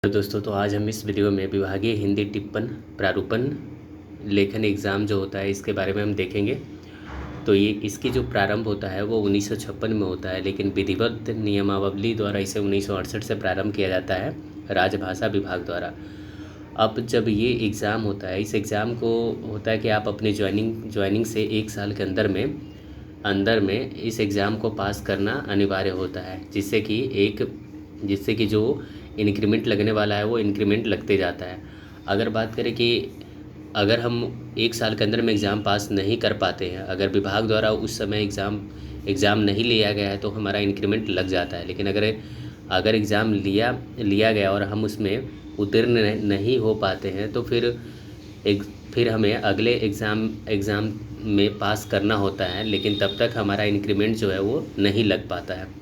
तो दोस्तों, तो आज हम इस वीडियो में विभागीय हिंदी टिप्पण प्रारूपण लेखन एग्ज़ाम जो होता है इसके बारे में हम देखेंगे। तो ये इसकी जो प्रारंभ होता है वो 1956 में होता है, लेकिन विधिवत नियमावली द्वारा इसे 1968 से प्रारंभ किया जाता है राजभाषा विभाग द्वारा। अब जब ये एग्ज़ाम होता है, इस एग्ज़ाम को होता है कि आप अपने ज्वाइनिंग से 1 साल के अंदर में इस एग्ज़ाम को पास करना अनिवार्य होता है, जिससे कि जो इंक्रीमेंट लगने वाला है वो इंक्रीमेंट लगते जाता है। अगर बात करें कि अगर हम 1 साल के अंदर में एग्ज़ाम पास नहीं कर पाते हैं, अगर विभाग द्वारा उस समय एग्ज़ाम नहीं लिया गया है तो हमारा इंक्रीमेंट लग जाता है। लेकिन अगर एग्ज़ाम लिया गया और हम उसमें उत्तीर्ण नहीं हो पाते हैं तो फिर हमें अगले एग्ज़ाम में पास करना होता है, लेकिन तब तक हमारा इंक्रीमेंट जो है वो नहीं लग पाता है।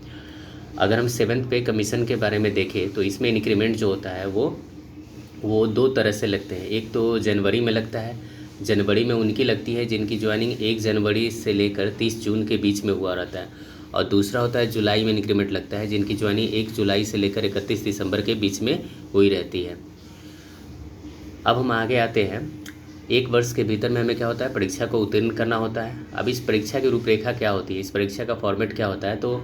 अगर हम 7th पे कमीशन के बारे में देखें तो इसमें इंक्रीमेंट जो होता है वो 2 तरह से लगते हैं। एक तो जनवरी में लगता है। जनवरी में उनकी लगती है जिनकी ज्वाइनिंग 1 जनवरी से लेकर 30 जून के बीच में हुआ रहता है, और दूसरा होता है जुलाई में इंक्रीमेंट लगता है, जिनकी ज्वाइनिंग 1 जुलाई से लेकर 31 दिसंबर के बीच में हुई रहती है। अब हम आगे आते हैं। 1 वर्ष के भीतर में हमें क्या होता है, परीक्षा को उत्तीर्ण करना होता है। अब इस परीक्षा की रूपरेखा क्या होती है, इस परीक्षा का फॉर्मेट क्या होता है, तो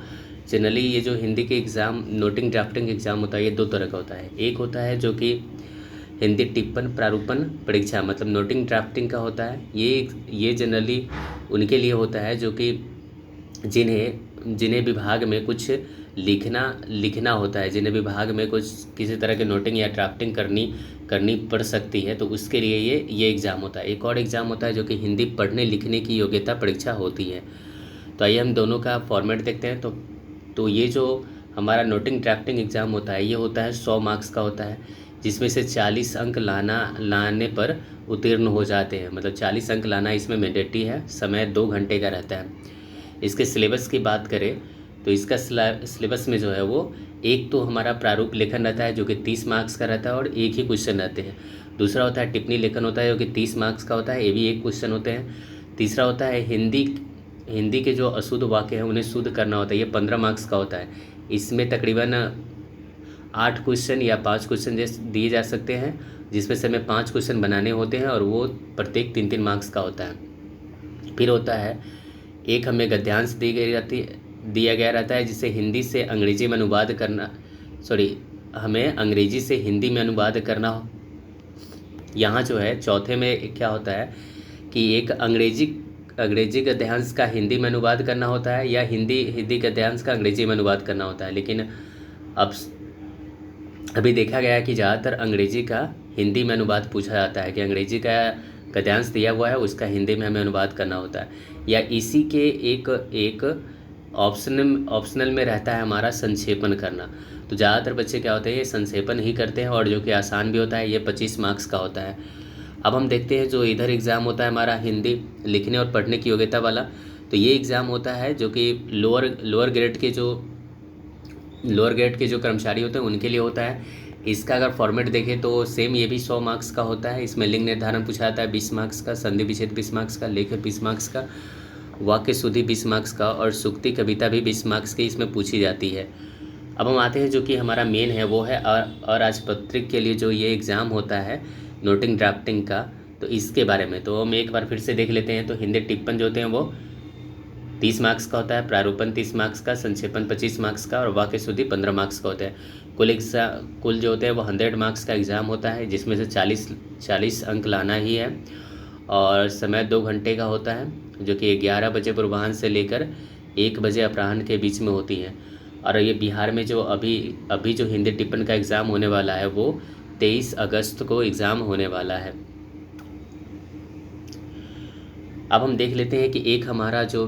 जनरली ये जो हिंदी के एग्ज़ाम नोटिंग ड्राफ्टिंग एग्ज़ाम होता है ये 2 तरह का होता है। एक होता है जो कि हिंदी टिप्पण प्रारूपण परीक्षा, मतलब नोटिंग ड्राफ्टिंग का होता है। ये जनरली उनके लिए होता है जो कि जिन्हें विभाग में कुछ लिखना होता है, जिन्हें विभाग में कुछ किसी तरह की नोटिंग या ड्राफ्टिंग करनी पड़ सकती है, तो उसके लिए ये एग्ज़ाम होता है। एक और एग्ज़ाम होता है जो कि हिंदी पढ़ने लिखने की योग्यता परीक्षा होती है। तो आइए हम दोनों का फॉर्मेट देखते हैं। तो ये जो हमारा नोटिंग ड्राफ्टिंग एग्ज़ाम होता है ये होता है 100 मार्क्स का होता है, जिसमें से 40 अंक लाने पर उत्तीर्ण हो जाते हैं। मतलब 40 अंक लाना इसमें मैंडेटरी है। समय 2 घंटे का रहता है। इसके सिलेबस की बात करें तो इसका सिलेबस में जो है वो एक तो हमारा प्रारूप लेखन रहता है जो कि 30 मार्क्स का रहता है और एक ही क्वेश्चन रहते हैं। दूसरा होता है टिप्पणी लेखन होता है जो कि 30 मार्क्स का होता है, ये भी एक क्वेश्चन होते हैं। तीसरा होता है हिंदी के जो अशुद्ध वाक्य हैं उन्हें शुद्ध करना होता है, ये 15 मार्क्स का होता है। इसमें तकरीबन 8 क्वेश्चन या 5 क्वेश्चन जैसे दिए जा सकते हैं, जिसमें से हमें 5 क्वेश्चन बनाने होते हैं और वो प्रत्येक 3-3 मार्क्स का होता है। फिर होता है एक हमें गद्यांश दिया गया रहता है, जिसे हिंदी से अंग्रेजी में अनुवाद करना हमें अंग्रेजी से हिंदी में अनुवाद करना हो। यहाँ जो है चौथे में क्या होता है कि एक अंग्रेजी गद्यांश का हिंदी में अनुवाद करना होता है या हिंदी गद्यांश का अंग्रेजी में अनुवाद करना होता है। लेकिन अब अभी देखा गया है कि ज़्यादातर अंग्रेजी का हिंदी में अनुवाद पूछा जाता है कि अंग्रेजी का गद्यांश दिया हुआ है उसका हिंदी में हमें अनुवाद करना होता है, या इसी के एक ऑप्शनल में रहता है हमारा संक्षेपण करना। तो ज़्यादातर बच्चे क्या होते हैं ये संक्षेपण ही करते हैं, और जो कि आसान भी होता है, ये 25 मार्क्स का होता है। अब हम देखते हैं जो इधर एग्ज़ाम होता है हमारा हिंदी लिखने और पढ़ने की योग्यता वाला। तो ये एग्ज़ाम होता है जो कि लोअर ग्रेड के जो कर्मचारी होते हैं उनके लिए होता है। इसका अगर फॉर्मेट देखें तो सेम ये भी 100 मार्क्स का होता है। इसमें लिंग निर्धारण पूछा जाता है 20 मार्क्स का, संधि विच्छेद 20 मार्क्स का, लेख 20 मार्क्स का, वाक्य शुद्धि 20 मार्क्स का, और सूक्ति कविता भी 20 मार्क्स की इसमें पूछी जाती है। अब हम आते हैं जो कि हमारा मेन है वो है अराजपत्रित के लिए जो ये एग्ज़ाम होता है नोटिंग ड्राफ्टिंग का, तो इसके बारे में तो हम एक बार फिर से देख लेते हैं। तो हिंदी टिप्पण जो होते हैं वो 30 मार्क्स का होता है, प्रारूपण 30 मार्क्स का, संक्षेपण 25 मार्क्स का, और वाक्य शुद्धि 15 मार्क्स का होता है। कुल जो होते हैं वो 100 मार्क्स का एग्ज़ाम होता है, जिसमें से 40 अंक लाना ही है, और समय 2 घंटे का होता है, जो कि 11 बजे पूर्वाह्न से लेकर 1 बजे अपराह्न के बीच में होती है। और ये बिहार में जो अभी जो हिंदी टिप्पण का एग्ज़ाम होने वाला है वो 23 अगस्त को एग्ज़ाम होने वाला है। अब हम देख लेते हैं कि एक हमारा जो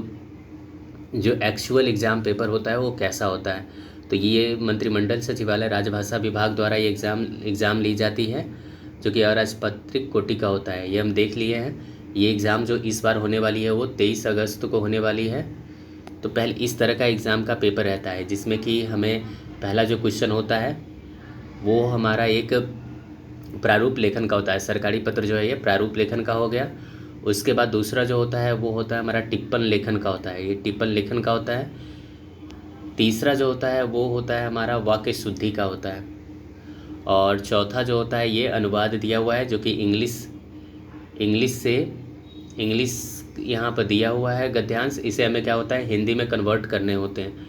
एक्चुअल एग्ज़ाम पेपर होता है वो कैसा होता है। तो ये मंत्रिमंडल सचिवालय राजभाषा विभाग द्वारा ये एग्ज़ाम ली जाती है, जो कि अराजपत्रित कोटि का होता है। ये हम देख लिए हैं। ये एग्ज़ाम जो इस बार होने वाली है वो 23 अगस्त को होने वाली है। तो पहले इस तरह का एग्ज़ाम का पेपर रहता है, जिसमें कि हमें पहला जो क्वेश्चन होता है वो हमारा एक प्रारूप लेखन का होता है। सरकारी पत्र जो है ये प्रारूप लेखन का हो गया। उसके बाद दूसरा जो होता है वो होता है हमारा टिप्पण लेखन का होता है, ये टिप्पण लेखन का होता है। तीसरा जो होता है वो होता है हमारा वाक्य शुद्धि का होता है। और चौथा जो होता है ये अनुवाद दिया हुआ है, जो कि इंग्लिश यहाँ पर दिया हुआ है गद्यांश। इसे हमें क्या होता है हिंदी में कन्वर्ट करने होते हैं।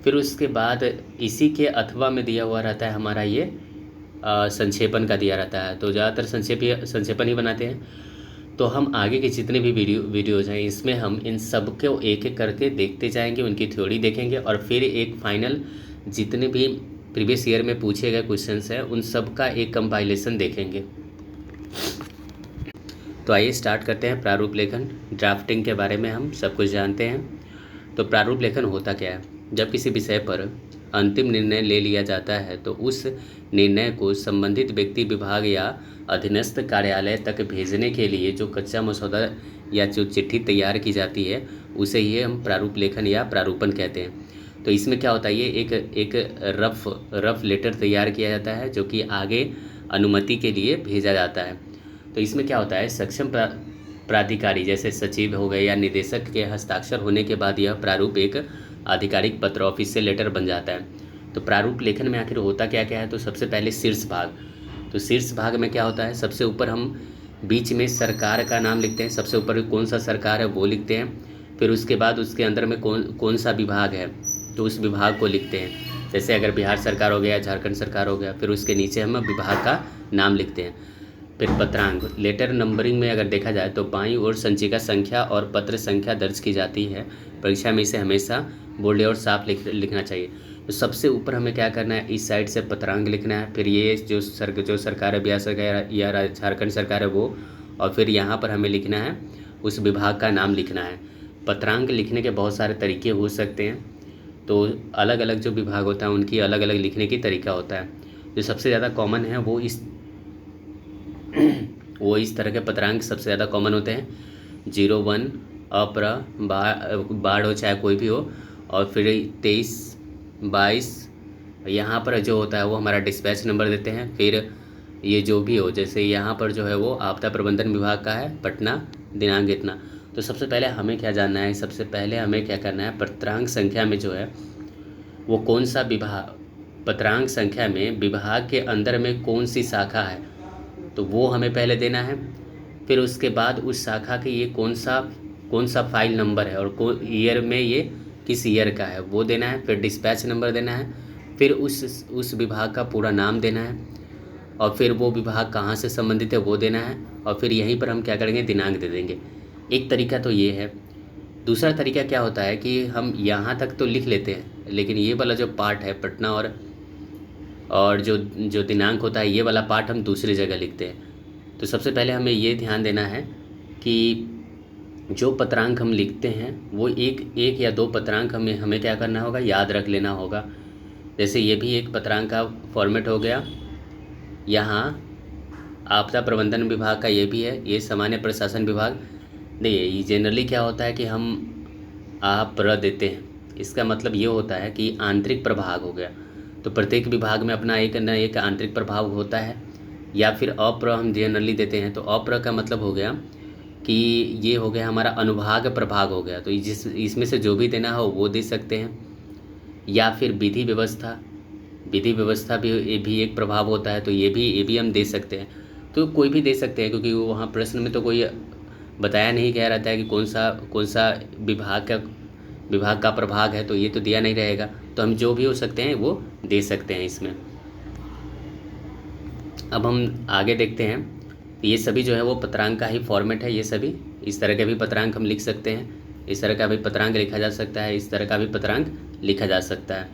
फिर उसके बाद इसी के अथवा में दिया हुआ रहता है हमारा ये संक्षेपण का दिया रहता है। तो ज़्यादातर संक्षेपण ही बनाते हैं। तो हम आगे के जितने भी वीडियोज़ हैं इसमें हम इन सब को एक एक करके देखते जाएंगे, उनकी थ्योरी देखेंगे और फिर एक फाइनल जितने भी प्रीवियस ईयर में पूछे गए क्वेश्चंस हैं उन सब का एक कंपाइलेशन देखेंगे। तो आइए स्टार्ट करते हैं। प्रारूप लेखन, ड्राफ्टिंग के बारे में हम सब कुछ जानते हैं। तो प्रारूप लेखन होता क्या है? जब किसी विषय पर अंतिम निर्णय ले लिया जाता है तो उस निर्णय को संबंधित व्यक्ति, विभाग या अधीनस्थ कार्यालय तक भेजने के लिए जो कच्चा मसौदा या जो चिट्ठी तैयार की जाती है उसे ही हम प्रारूप लेखन या प्रारूपण कहते हैं। तो इसमें क्या होता है, ये एक रफ लेटर तैयार किया जाता है जो कि आगे अनुमति के लिए भेजा जाता है। तो इसमें क्या होता है, सक्षम प्राधिकारी जैसे सचिव हो गए या निदेशक के हस्ताक्षर होने के बाद यह प्रारूप एक आधिकारिक पत्र, ऑफिशियल लेटर बन जाता है। तो प्रारूप लेखन में आखिर होता क्या क्या है? तो सबसे पहले शीर्ष भाग। तो शीर्ष भाग में क्या होता है, सबसे ऊपर हम बीच में सरकार का नाम लिखते हैं, सबसे ऊपर कौन सा सरकार है वो लिखते हैं। फिर उसके बाद उसके अंदर में कौन सा विभाग है तो उस विभाग को लिखते हैं। जैसे अगर बिहार सरकार हो गया, झारखंड सरकार हो गया, फिर उसके नीचे हम विभाग का नाम लिखते हैं। फिर पत्रांक, लेटर नंबरिंग में अगर देखा जाए तो बाईं ओर संचिका संख्या और पत्र संख्या दर्ज की जाती है। परीक्षा में इसे हमेशा बोल्ड और साफ लिखना चाहिए। तो सबसे ऊपर हमें क्या करना है, इस साइड से पत्रांक लिखना है। फिर ये जो सरकार है, बिहार सरकार या झारखंड सरकार है वो, और फिर यहाँ पर हमें लिखना है उस विभाग का नाम लिखना है। पत्रांक लिखने के बहुत सारे तरीके हो सकते हैं, तो अलग अलग जो विभाग होता है उनकी अलग अलग लिखने की तरीका होता है। जो सबसे ज़्यादा कॉमन है वो इस तरह के पत्रांक सबसे ज़्यादा कॉमन होते हैं। 01 अप्र बाढ़ हो चाहे कोई भी हो, और फिर 23 22 यहाँ पर जो होता है वो हमारा डिस्पैच नंबर देते हैं। फिर ये जो भी हो, जैसे यहाँ पर जो है वो आपदा प्रबंधन विभाग का है, पटना, दिनांक इतना। तो सबसे पहले हमें क्या जानना है, सबसे पहले हमें क्या करना है, पत्रांक संख्या में जो है वो कौन सा विभाग, पत्रांक संख्या में विभाग के अंदर में कौन सी शाखा है तो वो हमें पहले देना है। फिर उसके बाद उस शाखा के ये कौन सा फाइल नंबर है और ईयर में ये किस ईयर का है वो देना है। फिर डिस्पैच नंबर देना है। फिर उस विभाग का पूरा नाम देना है, और फिर वो विभाग कहाँ से संबंधित है वो देना है, और फिर यहीं पर हम क्या करेंगे, दिनांक दे देंगे। एक तरीका तो ये है। दूसरा तरीका क्या होता है कि हम यहाँ तक तो लिख लेते हैं, लेकिन ये वाला जो पार्ट है पटना और जो दिनांक होता है ये वाला पार्ट हम दूसरी जगह लिखते हैं। तो सबसे पहले हमें ये ध्यान देना है कि जो पत्रांक हम लिखते हैं वो एक या दो पत्रांक हमें क्या करना होगा, याद रख लेना होगा। जैसे ये भी एक पत्रांक का फॉर्मेट हो गया। यहाँ आपदा प्रबंधन विभाग का ये भी है, ये सामान्य प्रशासन विभाग नहीं है। ये जनरली क्या होता है कि हम प्र देते हैं, इसका मतलब ये होता है कि आंतरिक प्रभाग हो गया। तो प्रत्येक विभाग में अपना एक न एक आंतरिक प्रभाग होता है। या फिर अप्र हम जनरली देते हैं, तो अप्र का मतलब हो गया कि ये हो गया हमारा अनुभाग प्रभाग हो गया। तो इसमें से जो भी देना हो वो दे सकते हैं। या फिर विधि व्यवस्था भी एक प्रभाव होता है, तो ये भी हम दे सकते हैं। तो कोई भी दे सकते हैं, क्योंकि वहाँ प्रश्न में तो कोई बताया नहीं गया रहता है कि कौन सा विभाग का प्रभाग है, तो ये तो दिया नहीं रहेगा। तो हम जो भी हो सकते हैं वो दे सकते हैं इसमें। अब हम आगे देखते हैं। ये सभी जो है वो पत्रांक का ही फॉर्मेट है। ये सभी इस तरह के भी पत्रांक हम लिख सकते हैं, इस तरह का भी पत्रांक लिखा जा सकता है, इस तरह का भी पत्रांक लिखा जा सकता है।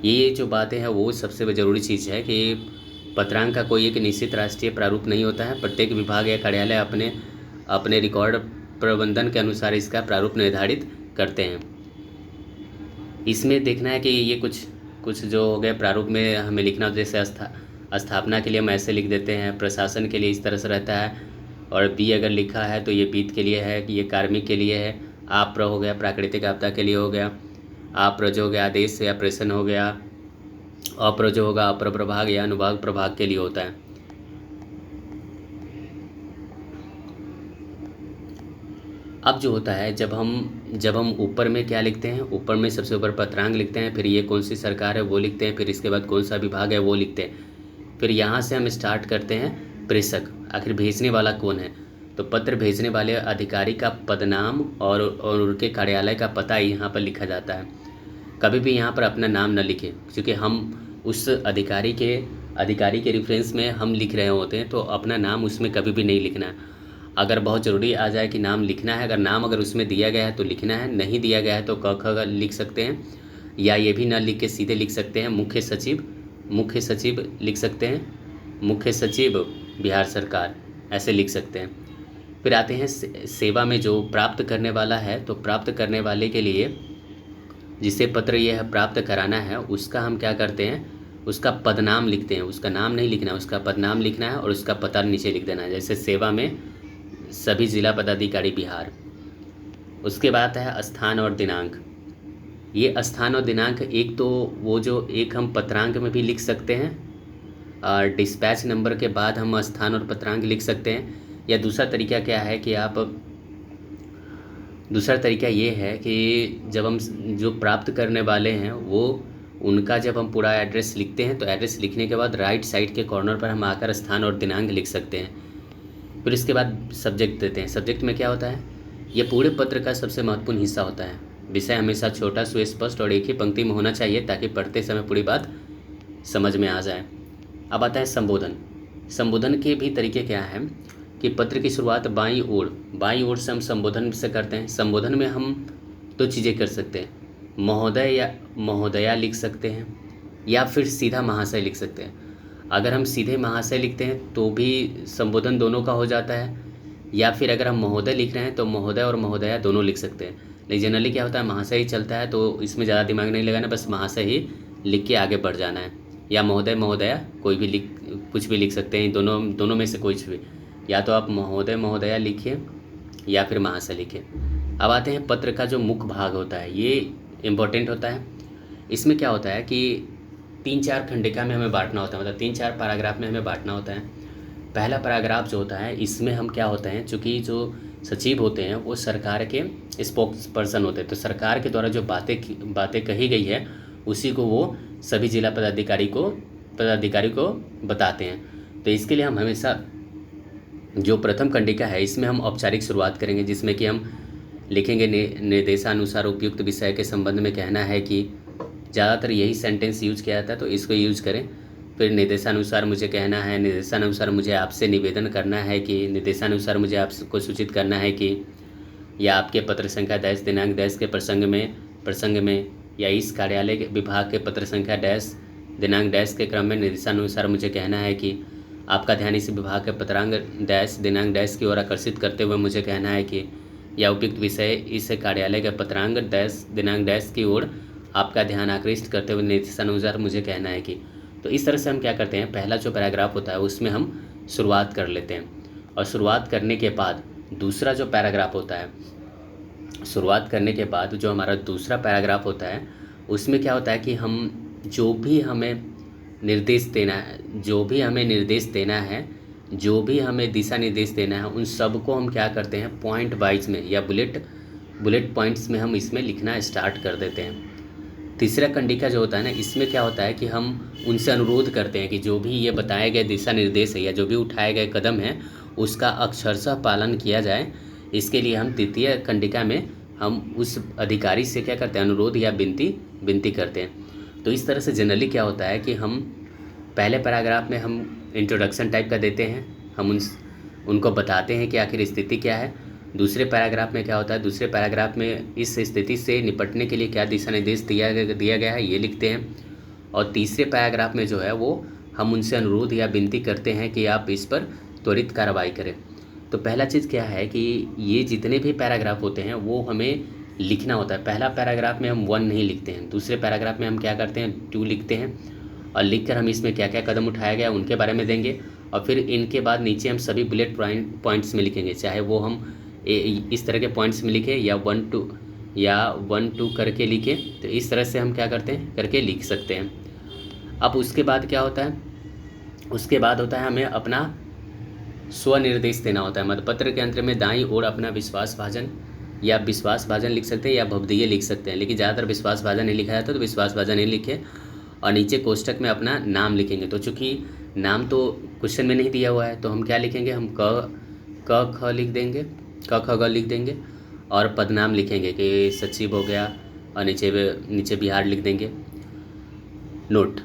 ये जो बातें हैं वो सबसे ज़रूरी चीज़ है कि पत्रांक का कोई एक निश्चित राष्ट्रीय प्रारूप नहीं होता है। प्रत्येक विभाग या कार्यालय अपने रिकॉर्ड प्रबंधन के अनुसार इसका प्रारूप निर्धारित करते हैं। इसमें देखना है कि ये कुछ जो हो गए प्रारूप में हमें लिखना, जैसे स्थापना के लिए हम ऐसे लिख देते हैं, प्रशासन के लिए इस तरह से रहता है, और बी अगर लिखा है तो ये वित्त के लिए है, कि ये कार्मिक के लिए है। आप्र हो गया प्राकृतिक आपदा के लिए हो गया। आप्र जो हो गया आदेश या प्रेषण हो गया। अप्र जो होगा अपर प्रभाग या अनुभाग प्रभाग के लिए होता है। अब जो होता है, जब हम ऊपर में क्या लिखते हैं, ऊपर में सबसे ऊपर पत्रांग लिखते हैं, फिर ये कौन सी सरकार है वो लिखते हैं, फिर इसके बाद कौन सा विभाग है वो लिखते हैं, फिर यहाँ से हम स्टार्ट करते हैं प्रेषक, आखिर भेजने वाला कौन है। तो पत्र भेजने वाले अधिकारी का पदनाम और उनके कार्यालय का पता यहाँ पर लिखा जाता है। कभी भी यहाँ पर अपना नाम न लिखें, क्योंकि हम उस अधिकारी के रेफरेंस में हम लिख रहे होते हैं, तो अपना नाम उसमें कभी भी नहीं लिखना है। अगर बहुत ज़रूरी आ जाए कि नाम लिखना है, अगर उसमें दिया गया है तो लिखना है, नहीं दिया गया है तो क ख लिख सकते हैं, या ये भी ना लिख के सीधे लिख सकते हैं मुख्य सचिव लिख सकते हैं, मुख्य सचिव बिहार सरकार, ऐसे लिख सकते हैं। फिर आते हैं सेवा में जो प्राप्त करने वाला है, तो प्राप्त करने वाले के लिए जिसे पत्र यह प्राप्त कराना है उसका हम क्या करते हैं, उसका पदनाम लिखते हैं। उसका नाम नहीं लिखना है, उसका पदनाम लिखना है और उसका पता नीचे लिख देना है। जैसे सेवा में सभी जिला पदाधिकारी बिहार। उसके बाद है स्थान और दिनांक। ये स्थान और दिनांक एक तो वो जो एक हम पत्रांक में भी लिख सकते हैं, और डिस्पैच नंबर के बाद हम स्थान और पत्रांक लिख सकते हैं। या दूसरा तरीका क्या है कि दूसरा तरीका ये है कि जब हम जो प्राप्त करने वाले हैं वो उनका जब हम पूरा एड्रेस लिखते हैं, तो एड्रेस लिखने के बाद राइट साइड के कॉर्नर पर हम आकर स्थान और दिनांक लिख सकते हैं। फिर इसके बाद सब्जेक्ट देते हैं। सब्जेक्ट में क्या होता है, ये पूरे पत्र का सबसे महत्वपूर्ण हिस्सा होता है। विषय हमेशा छोटा, सुस्पष्ट और एक ही पंक्ति में होना चाहिए, ताकि पढ़ते समय पूरी बात समझ में आ जाए। अब आता है संबोधन। संबोधन के भी तरीके क्या हैं कि पत्र की शुरुआत बाईं ओर से हम संबोधन से करते हैं। संबोधन में हम दो चीज़ें कर सकते हैं, महोदय या महोदया लिख सकते हैं, या फिर सीधा महाशय लिख सकते हैं। अगर हम सीधे महाशय लिखते हैं तो भी संबोधन दोनों का हो जाता है, या फिर अगर हम महोदय लिख रहे हैं तो महोदय और महोदया दोनों लिख सकते हैं। लेकिन जनरली क्या होता है, महाशय ही चलता है, तो इसमें ज़्यादा दिमाग नहीं लगाना, बस महाशय ही लिख के आगे बढ़ जाना है। या महोदय महोदया कोई भी कुछ भी लिख सकते हैं, दोनों में से कोई भी, या तो आप महोदय महोदया लिखिए या फिर महाशय लिखिए। अब आते हैं पत्र का जो मुख्य भाग होता है, ये इम्पोर्टेंट होता है। इसमें क्या होता है कि 3-4 खंडिका में हमें बांटना होता है, मतलब 3-4 पैराग्राफ में हमें बांटना होता है। पहला पैराग्राफ जो होता है, इसमें हम क्या होते हैं, चूँकि जो सचिव होते हैं वो सरकार के स्पोक्स पर्सन होते हैं, तो सरकार के द्वारा जो बातें कही गई है उसी को वो सभी जिला पदाधिकारी को बताते हैं। तो इसके लिए हम हमेशा जो प्रथम कंडिका है इसमें हम औपचारिक शुरुआत करेंगे, जिसमें कि हम लिखेंगे निर्देशानुसार उपयुक्त विषय के संबंध में कहना है कि ज़्यादातर यही सेंटेंस यूज किया जाता है, तो इसको यूज करें। फिर निर्देशानुसार मुझे कहना है, निर्देशानुसार मुझे आपसे निवेदन करना है कि, निर्देशानुसार मुझे आपको सूचित करना है कि, या आपके पत्र संख्या डैश दिनांक डैश के प्रसंग में या इस कार्यालय के विभाग के पत्र संख्या डैश दिनांक डैश के क्रम में निर्देशानुसार मुझे कहना है कि आपका ध्यान इस विभाग के पत्रांग डैश दिनांक डैश की ओर आकर्षित करते हुए मुझे कहना है कि, या उपयुक्त विषय इस कार्यालय के पत्रांग डैश दिनांक डैश की ओर आपका ध्यान आकृष्ट करते हुए निर्देशानुसार मुझे कहना है कि। तो इस तरह से हम क्या करते हैं, पहला जो पैराग्राफ होता है उसमें हम शुरुआत कर लेते हैं, और शुरुआत करने के बाद दूसरा जो पैराग्राफ होता है, शुरुआत करने के बाद जो हमारा दूसरा पैराग्राफ होता है उसमें क्या होता है कि हम जो भी हमें निर्देश देना है, जो भी हमें दिशा निर्देश देना है, उन सब को हम क्या करते हैं, पॉइंट वाइज में या बुलेट पॉइंट्स में हम इसमें लिखना स्टार्ट कर देते हैं। तीसरा कंडिका जो होता है ना, इसमें क्या होता है कि हम उनसे अनुरोध करते हैं कि जो भी ये बताए गए दिशा निर्देश है या जो भी उठाए गए कदम हैं उसका अक्षरशः पालन किया जाए। इसके लिए हम तृतीय कंडिका में हम उस अधिकारी से क्या करते हैं, अनुरोध या विनती करते हैं। तो इस तरह से जनरली क्या होता है कि हम पहले पैराग्राफ में हम इंट्रोडक्शन टाइप का देते हैं, हम उनको बताते हैं कि आखिर स्थिति क्या है। दूसरे पैराग्राफ में क्या होता है, दूसरे पैराग्राफ में इस स्थिति से निपटने के लिए क्या दिशा निर्देश दिया गया है ये लिखते हैं। और तीसरे पैराग्राफ में जो है वो हम उनसे अनुरोध या विनती करते हैं कि आप इस पर त्वरित कार्रवाई करें। तो पहला चीज़ क्या है कि ये जितने भी पैराग्राफ होते हैं वो हमें लिखना होता है। पहला पैराग्राफ में हम 1 नहीं लिखते हैं, दूसरे पैराग्राफ में हम क्या करते हैं 2 लिखते हैं, और लिखकर हम इसमें क्या क्या कदम उठाया गया उनके बारे में देंगे। और फिर इनके बाद नीचे हम सभी बुलेट पॉइंट्स में लिखेंगे, चाहे वो हम इस तरह के पॉइंट्स में लिखें या 1-2 करके लिखें। तो इस तरह से हम क्या करते हैं करके लिख सकते हैं। अब उसके बाद क्या होता है, उसके बाद होता है हमें अपना स्वनिर्देश देना होता है। मतलब पत्र के अंत में दाईं ओर अपना विश्वासभाजन या विश्वासभाजन लिख सकते हैं या भवदीय लिख सकते हैं, लेकिन ज़्यादातर विश्वासभाजन नहीं लिखा जाता तो विश्वासभाजन नहीं लिखे और नीचे कोष्टक में अपना नाम लिखेंगे। तो चूँकि नाम तो क्वेश्चन में नहीं दिया हुआ है तो हम क्या लिखेंगे, हम क ख लिख देंगे, क ख ग लिख देंगे और पदनाम लिखेंगे कि सचिव हो गया और नीचे बिहार लिख देंगे। नोट,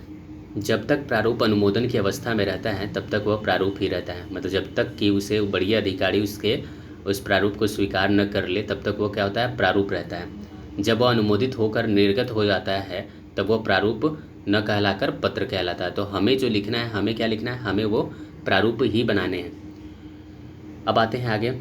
जब तक प्रारूप अनुमोदन की अवस्था में रहता है तब तक वह प्रारूप ही रहता है, मतलब जब तक कि उसे बड़ी अधिकारी उस प्रारूप को स्वीकार न कर ले तब तक वो क्या होता है, प्रारूप रहता है। जब वह अनुमोदित होकर निर्गत हो जाता है तब वह प्रारूप न कहलाकर पत्र कहलाता है। तो हमें जो लिखना है, हमें क्या लिखना है, हमें वो प्रारूप ही बनाने हैं। अब आते हैं आगे।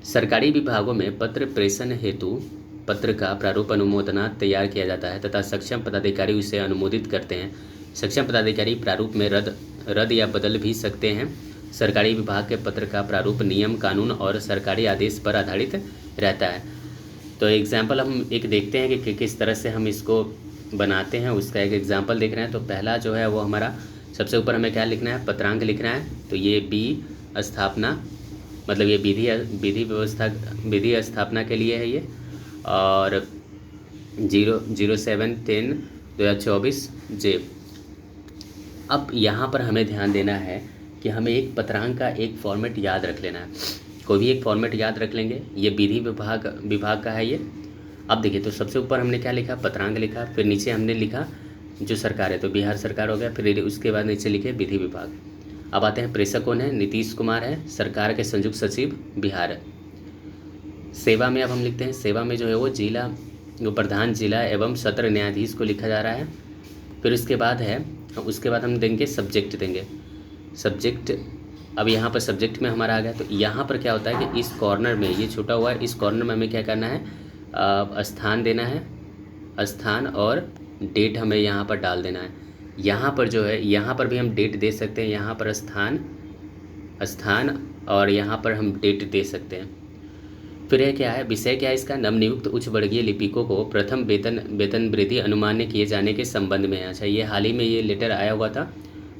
सरकारी विभागों में पत्र प्रेषण हेतु पत्र का प्रारूप अनुमोदनात् तैयार किया जाता है तथा सक्षम पदाधिकारी उसे अनुमोदित करते हैं। सक्षम पदाधिकारी प्रारूप में रद्द या बदल भी सकते हैं। सरकारी विभाग के पत्र का प्रारूप नियम कानून और सरकारी आदेश पर आधारित रहता है। तो एग्जाम्पल हम एक देखते हैं कि किस तरह से हम इसको बनाते हैं, उसका एक एग्जाम्पल देख रहे हैं। तो पहला जो है वो हमारा सबसे ऊपर हमें क्या लिखना है, पत्रांक लिखना है। तो ये बी स्थापना, मतलब ये विधि स्थापना के लिए है ये, और 07/10/2024 जे। अब यहाँ पर हमें ध्यान देना है कि हमें एक पत्रांक का एक फॉर्मेट याद रख लेना है, कोई भी एक फॉर्मेट याद रख लेंगे। ये विधि विभाग का है ये। अब देखिए, तो सबसे ऊपर हमने क्या लिखा, पत्रांक लिखा, फिर नीचे हमने लिखा जो सरकार है तो बिहार सरकार हो गया, फिर उसके बाद नीचे लिखे विधि विभाग। अब आते हैं, प्रेषक कौन है, नीतीश कुमार है, सरकार के संयुक्त सचिव बिहार है। सेवा में अब हम लिखते हैं, सेवा में जो है वो प्रधान जिला एवं सत्र न्यायाधीश को लिखा जा रहा है। फिर उसके बाद हम देंगे सब्जेक्ट देंगे, सब्जेक्ट। अब यहाँ पर सब्जेक्ट में हमारा आ गया। तो यहाँ पर क्या होता है कि इस कॉर्नर में ये छूटा हुआ है, इस कॉर्नर में हमें क्या करना है, स्थान देना है, स्थान और डेट हमें यहाँ पर डाल देना है। यहाँ पर जो है, यहाँ पर भी हम डेट दे सकते हैं, यहाँ पर स्थान और यहाँ पर हम डेट दे सकते हैं। फिर यह क्या है, विषय क्या है इसका, नवनियुक्त उच्च वर्गीय लिपिकों को प्रथम वेतन वृद्धि अनुमान्य किए जाने के संबंध में। अच्छा, ये हाल ही में ये लेटर आया हुआ था।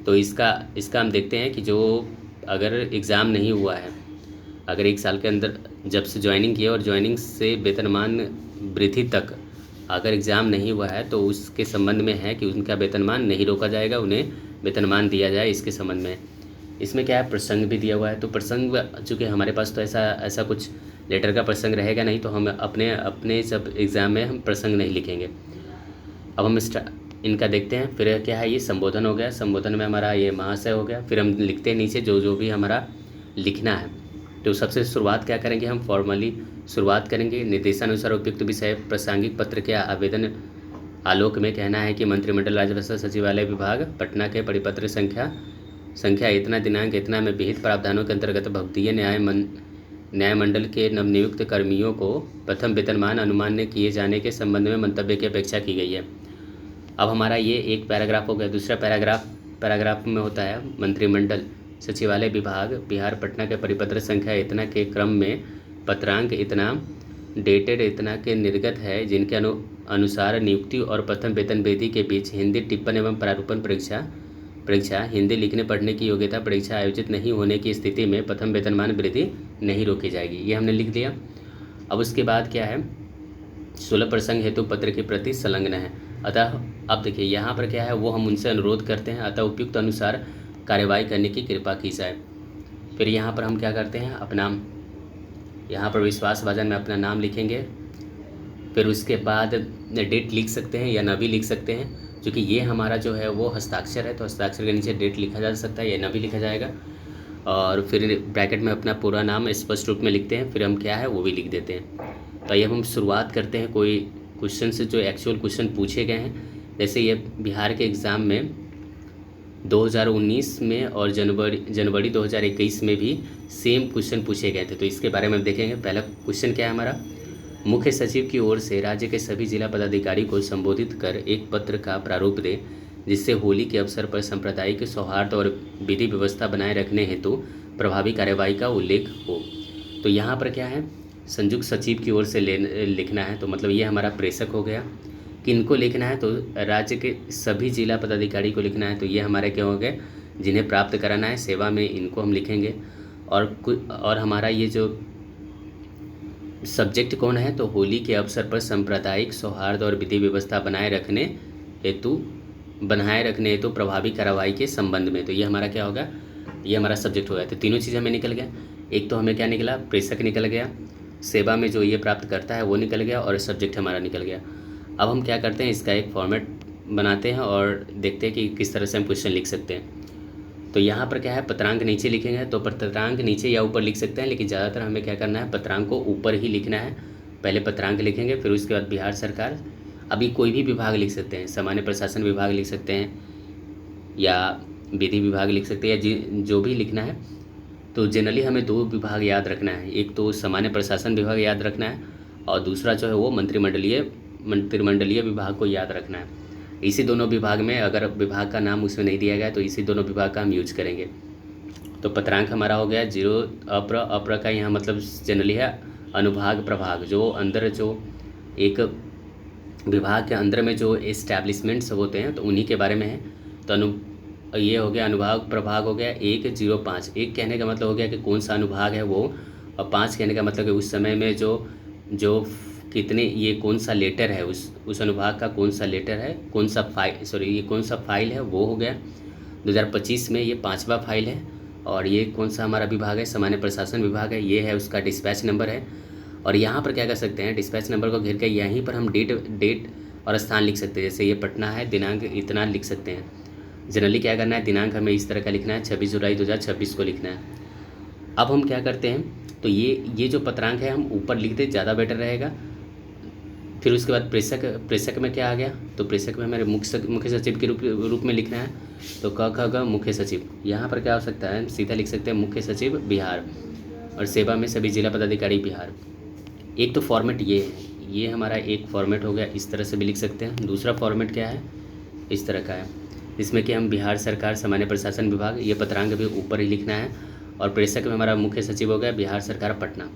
तो इसका हम देखते हैं कि जो अगर एग्ज़ाम नहीं हुआ है, अगर 1 साल के अंदर जब से ज्वाइनिंग किया और ज्वाइनिंग से वेतनमान वृद्धि तक अगर एग्ज़ाम नहीं हुआ है तो उसके संबंध में है कि उनका वेतनमान नहीं रोका जाएगा, उन्हें वेतनमान दिया जाए, इसके संबंध में। इसमें क्या है, प्रसंग भी दिया हुआ है। तो प्रसंग चूँकि हमारे पास तो ऐसा कुछ लेटर का प्रसंग रहेगा नहीं, तो हम अपने सब एग्ज़ाम में हम प्रसंग नहीं लिखेंगे। अब हम इनका देखते हैं। फिर क्या है, ये संबोधन हो गया, संबोधन में हमारा ये महाशय हो गया। फिर हम लिखते हैं नीचे जो भी हमारा लिखना है। तो सबसे शुरुआत क्या करेंगे, हम फॉर्मली शुरुआत करेंगे। निर्देशानुसार उपयुक्त विषय प्रासंगिक पत्र के आवेदन आलोक में कहना है कि मंत्रिमंडल राजभाषा सचिवालय विभाग पटना के परिपत्र संख्या इतना दिनांक इतना में विहित प्रावधानों के अंतर्गत भवदीय न्यायमंडल के नवनियुक्त कर्मियों को प्रथम वेतनमान अनुमान्य किए जाने के संबंध में मंतव्य की अपेक्षा की गई है। अब हमारा ये एक पैराग्राफ हो गया। दूसरा पैराग्राफ में होता है, मंत्रिमंडल सचिवालय विभाग बिहार पटना के परिपत्र संख्या इतना के क्रम में पत्रांक इतना डेटेड इतना के निर्गत है, जिनके अनुसार नियुक्ति और प्रथम वेतन वृद्धि के बीच हिंदी टिप्पण एवं प्रारूपण परीक्षा हिंदी लिखने पढ़ने की योग्यता परीक्षा आयोजित नहीं होने की स्थिति में प्रथम वेतनमान वृद्धि नहीं रोकी जाएगी। ये हमने लिख दिया। अब उसके बाद क्या है, 16 प्रसंग हेतु पत्र की प्रति संलग्न है। अतः अब देखिए यहाँ पर क्या है, वो हम उनसे अनुरोध करते हैं, अतः उपयुक्त अनुसार कार्यवाही करने की कृपा की जाए। फिर यहाँ पर हम क्या करते हैं, अपना यहाँ पर विश्वासभाजन में अपना नाम लिखेंगे। फिर उसके बाद डेट लिख सकते हैं या न भी लिख सकते हैं, क्योंकि ये हमारा जो है वो हस्ताक्षर है, तो हस्ताक्षर के नीचे डेट लिखा जा सकता है या न भी लिखा जाएगा। और फिर ब्रैकेट में अपना पूरा नाम स्पष्ट रूप में लिखते हैं, फिर हम क्या है वो भी लिख देते हैं। तो आइए हम शुरुआत करते हैं कोई क्वेश्चन से जो एक्चुअल क्वेश्चन पूछे गए हैं। जैसे ये बिहार के एग्ज़ाम में 2019 में और जनवरी 2021 में भी सेम क्वेश्चन पूछे गए थे, तो इसके बारे में देखेंगे। पहला क्वेश्चन क्या है हमारा, मुख्य सचिव की ओर से राज्य के सभी जिला पदाधिकारी को संबोधित कर एक पत्र का प्रारूप दें, जिससे होली के अवसर पर सांप्रदायिक सौहार्द और विधि व्यवस्था बनाए रखने हेतु प्रभावी कार्यवाही का उल्लेख हो। तो यहाँ पर क्या है, संयुक्त सचिव की ओर से लिखना है, तो मतलब ये हमारा प्रेषक हो गया। किनको लिखना है, तो राज्य के सभी जिला पदाधिकारी को लिखना है, तो ये हमारे क्या हो गए, जिन्हें प्राप्त कराना है सेवा में, इनको हम लिखेंगे। और हमारा ये जो सब्जेक्ट कौन है, तो होली के अवसर पर सांप्रदायिक सौहार्द और विधि व्यवस्था बनाए रखने हेतु प्रभावी कार्रवाई के संबंध में। तो ये हमारा क्या होगा, ये हमारा सब्जेक्ट होगा। तो तीनों चीज़ हमें निकल गया। एक तो हमें क्या निकला, प्रेषक निकल गया, सेवा में जो ये प्राप्त करता है वो निकल गया, और सब्जेक्ट हमारा निकल गया। अब हम क्या करते हैं, इसका एक फॉर्मेट बनाते हैं और देखते हैं कि किस तरह से हम क्वेश्चन लिख सकते हैं। तो यहाँ पर क्या है, पत्रांक नीचे लिखेंगे, तो पत्रांक नीचे या ऊपर लिख सकते हैं, लेकिन ज़्यादातर हमें क्या करना है, पत्रांक को ऊपर ही लिखना है। पहले पत्रांक लिखेंगे, फिर उसके बाद बिहार सरकार। अभी कोई भी विभाग लिख सकते हैं, सामान्य प्रशासन विभाग लिख सकते हैं या विधि विभाग लिख सकते हैं, या जो भी लिखना है। तो जनरली हमें 2 विभाग याद रखना है, एक तो सामान्य प्रशासन विभाग याद रखना है, और दूसरा जो है वो मंत्रिमंडलीय विभाग को याद रखना है। इसी दोनों विभाग में, अगर विभाग का नाम उसमें नहीं दिया गया तो इसी दोनों विभाग का हम यूज करेंगे। तो पत्रांक हमारा हो गया 0। अप्र का यहाँ मतलब जनरली है अनुभाग प्रभाग, जो अंदर जो एक विभाग के अंदर में जो एस्टैब्लिशमेंट्स होते हैं तो उन्हीं के बारे में है। तो ये हो गया अनुभाग प्रभाग हो गया 105। 1 कहने का मतलब हो गया कि कौन सा अनुभाग है वो, और 5 कहने का मतलब कि उस समय में जो कितने, ये कौन सा लेटर है, उस अनुभाग का कौन सा लेटर है, कौन सा फाइल है, वो हो गया। 2025 में ये 5वां फाइल है। और ये कौन सा हमारा विभाग है, सामान्य प्रशासन विभाग है, ये है उसका डिस्पैच नंबर है। और यहाँ पर क्या कर सकते हैं, डिस्पैच नंबर को घेर के यहीं पर हम डेट और स्थान लिख सकते हैं। जैसे ये पटना है, दिनांक इतना लिख सकते हैं। जनरली क्या करना है, दिनांक हमें इस तरह का लिखना है, 26 जुलाई 2026 को लिखना है। अब हम क्या करते हैं, तो ये जो पत्रांक है हम ऊपर लिख दे, ज़्यादा बेटर रहेगा। फिर उसके बाद प्रेषक में क्या आ गया, तो प्रेषक में हमारे मुख्य सचिव के रूप में लिखना है। तो क मुख्य सचिव, यहाँ पर क्या हो सकता है, सीधा लिख सकते हैं मुख्य सचिव बिहार, और सेवा में सभी जिला पदाधिकारी बिहार। एक तो फॉर्मेट ये है, ये हमारा एक फॉर्मेट हो गया, इस तरह से भी लिख सकते हैं। दूसरा फॉर्मेट क्या है, इस तरह का है, जिसमें कि हम बिहार सरकार सामान्य प्रशासन विभाग, ये पत्रांक भी ऊपर ही लिखना है। और प्रेषक में हमारा मुख्य सचिव हो गया बिहार सरकार पटना,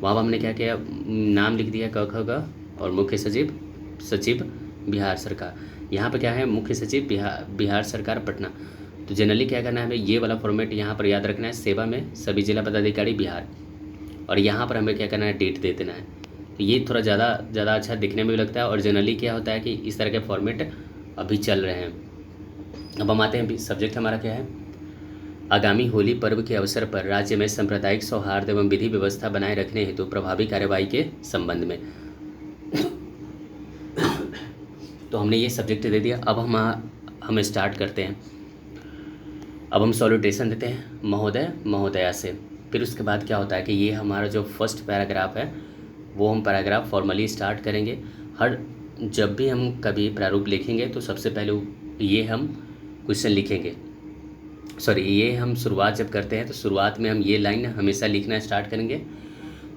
वहाँ पर हमने क्या किया, नाम लिख दिया क और मुख्य सचिव बिहार सरकार। यहाँ पे क्या है, मुख्य सचिव बिहार सरकार पटना। तो जनरली क्या करना है, हमें ये वाला फॉर्मेट यहाँ पर याद रखना है, सेवा में सभी जिला पदाधिकारी बिहार, और यहाँ पर हमें क्या करना है, डेट दे देना है। तो ये थोड़ा ज़्यादा अच्छा दिखने में भी लगता है। और जनरली क्या होता है कि इस तरह के फॉर्मेट अभी चल रहे हैं। अब हम आते हैं, सब्जेक्ट हमारा क्या है, आगामी होली पर्व के अवसर पर राज्य में सांप्रदायिक सौहार्द एवं विधि व्यवस्था बनाए रखने हेतु प्रभावी कार्यवाही के संबंध में। तो हमने ये सब्जेक्ट दे दिया। अब हम स्टार्ट करते हैं। अब हम सॉल्यूटेशन देते हैं महोदय महोदया से। फिर उसके बाद क्या होता है कि ये हमारा जो फर्स्ट पैराग्राफ है वो हम पैराग्राफ फॉर्मली स्टार्ट करेंगे। जब भी हम कभी प्रारूप लिखेंगे तो सबसे पहले ये हम क्वेश्चन लिखेंगे, ये हम शुरुआत जब करते हैं तो शुरुआत में हम ये लाइन हमेशा लिखना स्टार्ट करेंगे।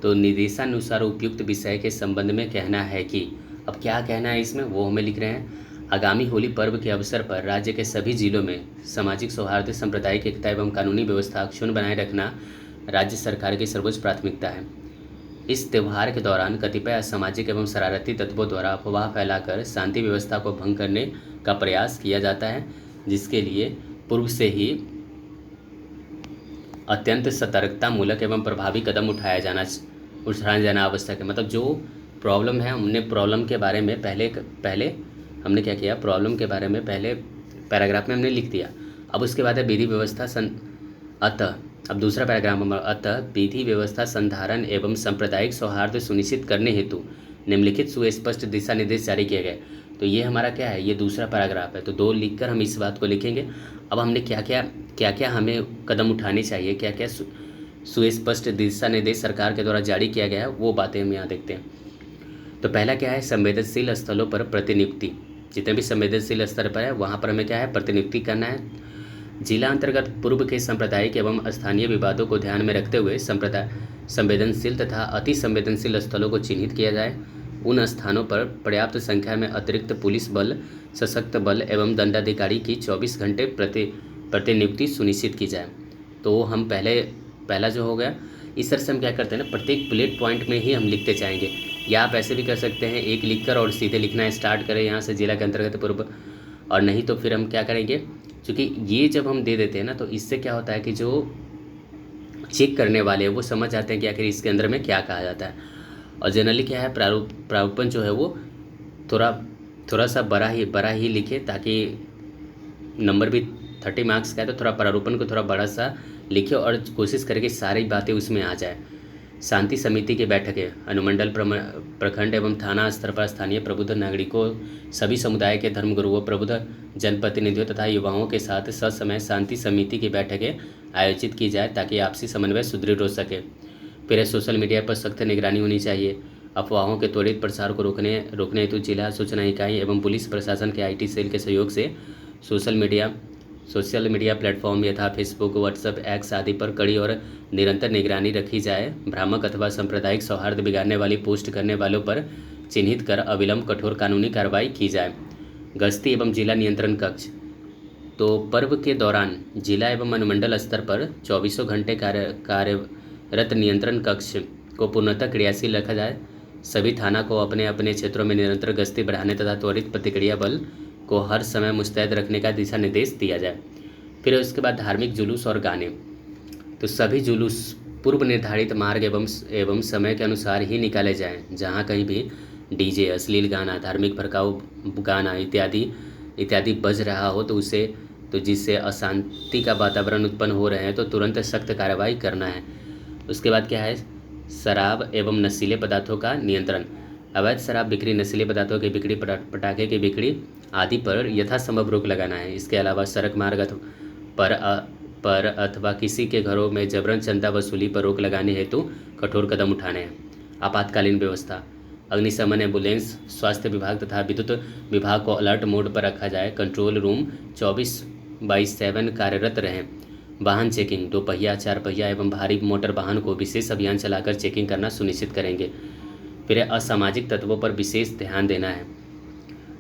तो निर्देशानुसार उपयुक्त विषय के संबंध में कहना है कि, अब क्या कहना है इसमें वो हमें लिख रहे हैं। आगामी होली पर्व के अवसर पर राज्य के सभी जिलों में सामाजिक सौहार्द, सांप्रदायिक एकता एवं कानूनी व्यवस्था अक्षुण्ण बनाए रखना राज्य सरकार की सर्वोच्च प्राथमिकता है। इस त्यौहार के दौरान कतिपय असामाजिक एवं शरारती तत्वों द्वारा अफवाह फैलाकर शांति व्यवस्था को भंग करने का प्रयास किया जाता है, जिसके लिए पूर्व से ही अत्यंत सतर्कता मूलक एवं प्रभावी कदम उठाया जाना आवश्यक है। मतलब जो प्रॉब्लम है, हमने प्रॉब्लम के बारे में पहले हमने क्या किया, प्रॉब्लम के बारे में पहले पैराग्राफ में हमने लिख दिया। अब उसके बाद है विधि व्यवस्था अब दूसरा पैराग्राफ हमारा, अतः विधि व्यवस्था संधारण एवं सांप्रदायिक सौहार्द सुनिश्चित करने हेतु निम्नलिखित सुस्पष्ट दिशा निर्देश जारी किए गए। तो ये हमारा क्या है, ये दूसरा पैराग्राफ है। तो 2 लिखकर हम इस बात को लिखेंगे। अब हमने क्या क्या हमें कदम उठाने चाहिए, क्या क्या सुस्पष्ट दिशा निर्देश सरकार के द्वारा जारी किया गया है, वो बातें हम यहाँ देखते हैं। तो पहला क्या है, संवेदनशील स्थलों पर प्रतिनियुक्ति। जितने भी संवेदनशील स्तर पर है वहाँ पर हमें क्या है, प्रतिनियुक्ति करना है। जिला अंतर्गत पूर्व के सांप्रदायिक एवं स्थानीय विवादों को ध्यान में रखते हुए संवेदनशील तथा अति संवेदनशील स्थलों को चिन्हित किया जाए। उन स्थानों पर पर्याप्त संख्या में अतिरिक्त पुलिस बल, सशक्त बल एवं दंडाधिकारी की 24 घंटे प्रतिनियुक्ति सुनिश्चित की जाए। तो हम पहला जो हो गया, इस तरह से हम क्या करते हैं ना, प्रत्येक बुलेट पॉइंट में ही हम लिखते जाएंगे, या आप ऐसे भी कर सकते हैं एक लिखकर और सीधे लिखना स्टार्ट करें यहाँ से जिला के अंतर्गत पूर्व। और नहीं तो फिर हम क्या करेंगे, क्योंकि ये जब हम दे देते हैं ना तो इससे क्या होता है कि जो चेक करने वाले हैं वो समझ जाते हैं कि आखिर इसके अंदर में क्या कहा जाता है। और जनरली क्या है, प्रारूपण जो है वो थोड़ा थोड़ा सा बड़ा ही लिखे, ताकि नंबर भी 30 मार्क्स का है, तो थोड़ा प्रारूपण को थोड़ा बड़ा सा लिखे और कोशिश करें कि सारी बातें उसमें आ जाए। शांति समिति की बैठकें अनुमंडल प्रखंड एवं थाना स्तर पर स्थानीय प्रबुद्ध नागरिकों, सभी समुदाय के धर्मगुरुओं, प्रबुद्ध जनप्रतिनिधियों तथा युवाओं के साथ ससमय शांति समिति की बैठकें आयोजित की जाए ताकि आपसी समन्वय सुदृढ़ हो सके। फिर सोशल मीडिया पर सख्त निगरानी होनी चाहिए। अफवाहों के त्वरित प्रसार को रोकने हेतु जिला सूचना इकाई एवं पुलिस प्रशासन के IT सेल के सहयोग से सोशल मीडिया प्लेटफॉर्म यथा फेसबुक, व्हाट्सएप, एक्स आदि पर कड़ी और निरंतर निगरानी रखी जाए। भ्रामक अथवा सांप्रदायिक सौहार्द बिगाड़ने वाली पोस्ट करने वालों पर चिन्हित कर अविलंब कठोर कानूनी कार्रवाई की जाए। गश्ती एवं जिला नियंत्रण कक्ष, तो पर्व के दौरान जिला एवं अनुमंडल स्तर पर 24 घंटे कार्यरत नियंत्रण कक्ष को पूर्णतः क्रियाशील रखा जाए। सभी थाना को अपने अपने क्षेत्रों में निरंतर गश्ती बढ़ाने तथा त्वरित प्रतिक्रिया बल को हर समय मुस्तैद रखने का दिशा निर्देश दिया जाए। फिर उसके बाद धार्मिक जुलूस और गाने, तो सभी जुलूस पूर्व निर्धारित मार्ग एवं समय के अनुसार ही निकाले जाएं। जहां कहीं भी DJ, अश्लील गाना, धार्मिक भड़काऊ गाना इत्यादि बज रहा हो तो जिससे अशांति का वातावरण उत्पन्न हो रहे हैं तो तुरंत सख्त कार्रवाई करना है। उसके बाद क्या है, शराब एवं नशीले पदार्थों का नियंत्रण। अवैध शराब बिक्री, नशीले पदार्थों की बिक्री, पटाखे की बिक्री आदि पर यथासंभव रोक लगाना है। इसके अलावा सड़क मार्ग पर अथवा किसी के घरों में जबरन चंदा वसूली पर रोक लगाने हेतु कठोर कदम उठाने हैं। आपातकालीन व्यवस्था, अग्निशमन, एम्बुलेंस, स्वास्थ्य विभाग तथा विद्युत विभाग को अलर्ट मोड पर रखा जाए। कंट्रोल रूम 24/7 कार्यरत रहें। वाहन चेकिंग, 2 पहिया, 4 पहिया एवं भारी मोटर वाहन को विशेष अभियान चलाकर चेकिंग करना सुनिश्चित करेंगे। फिर असामाजिक तत्वों पर विशेष ध्यान देना है।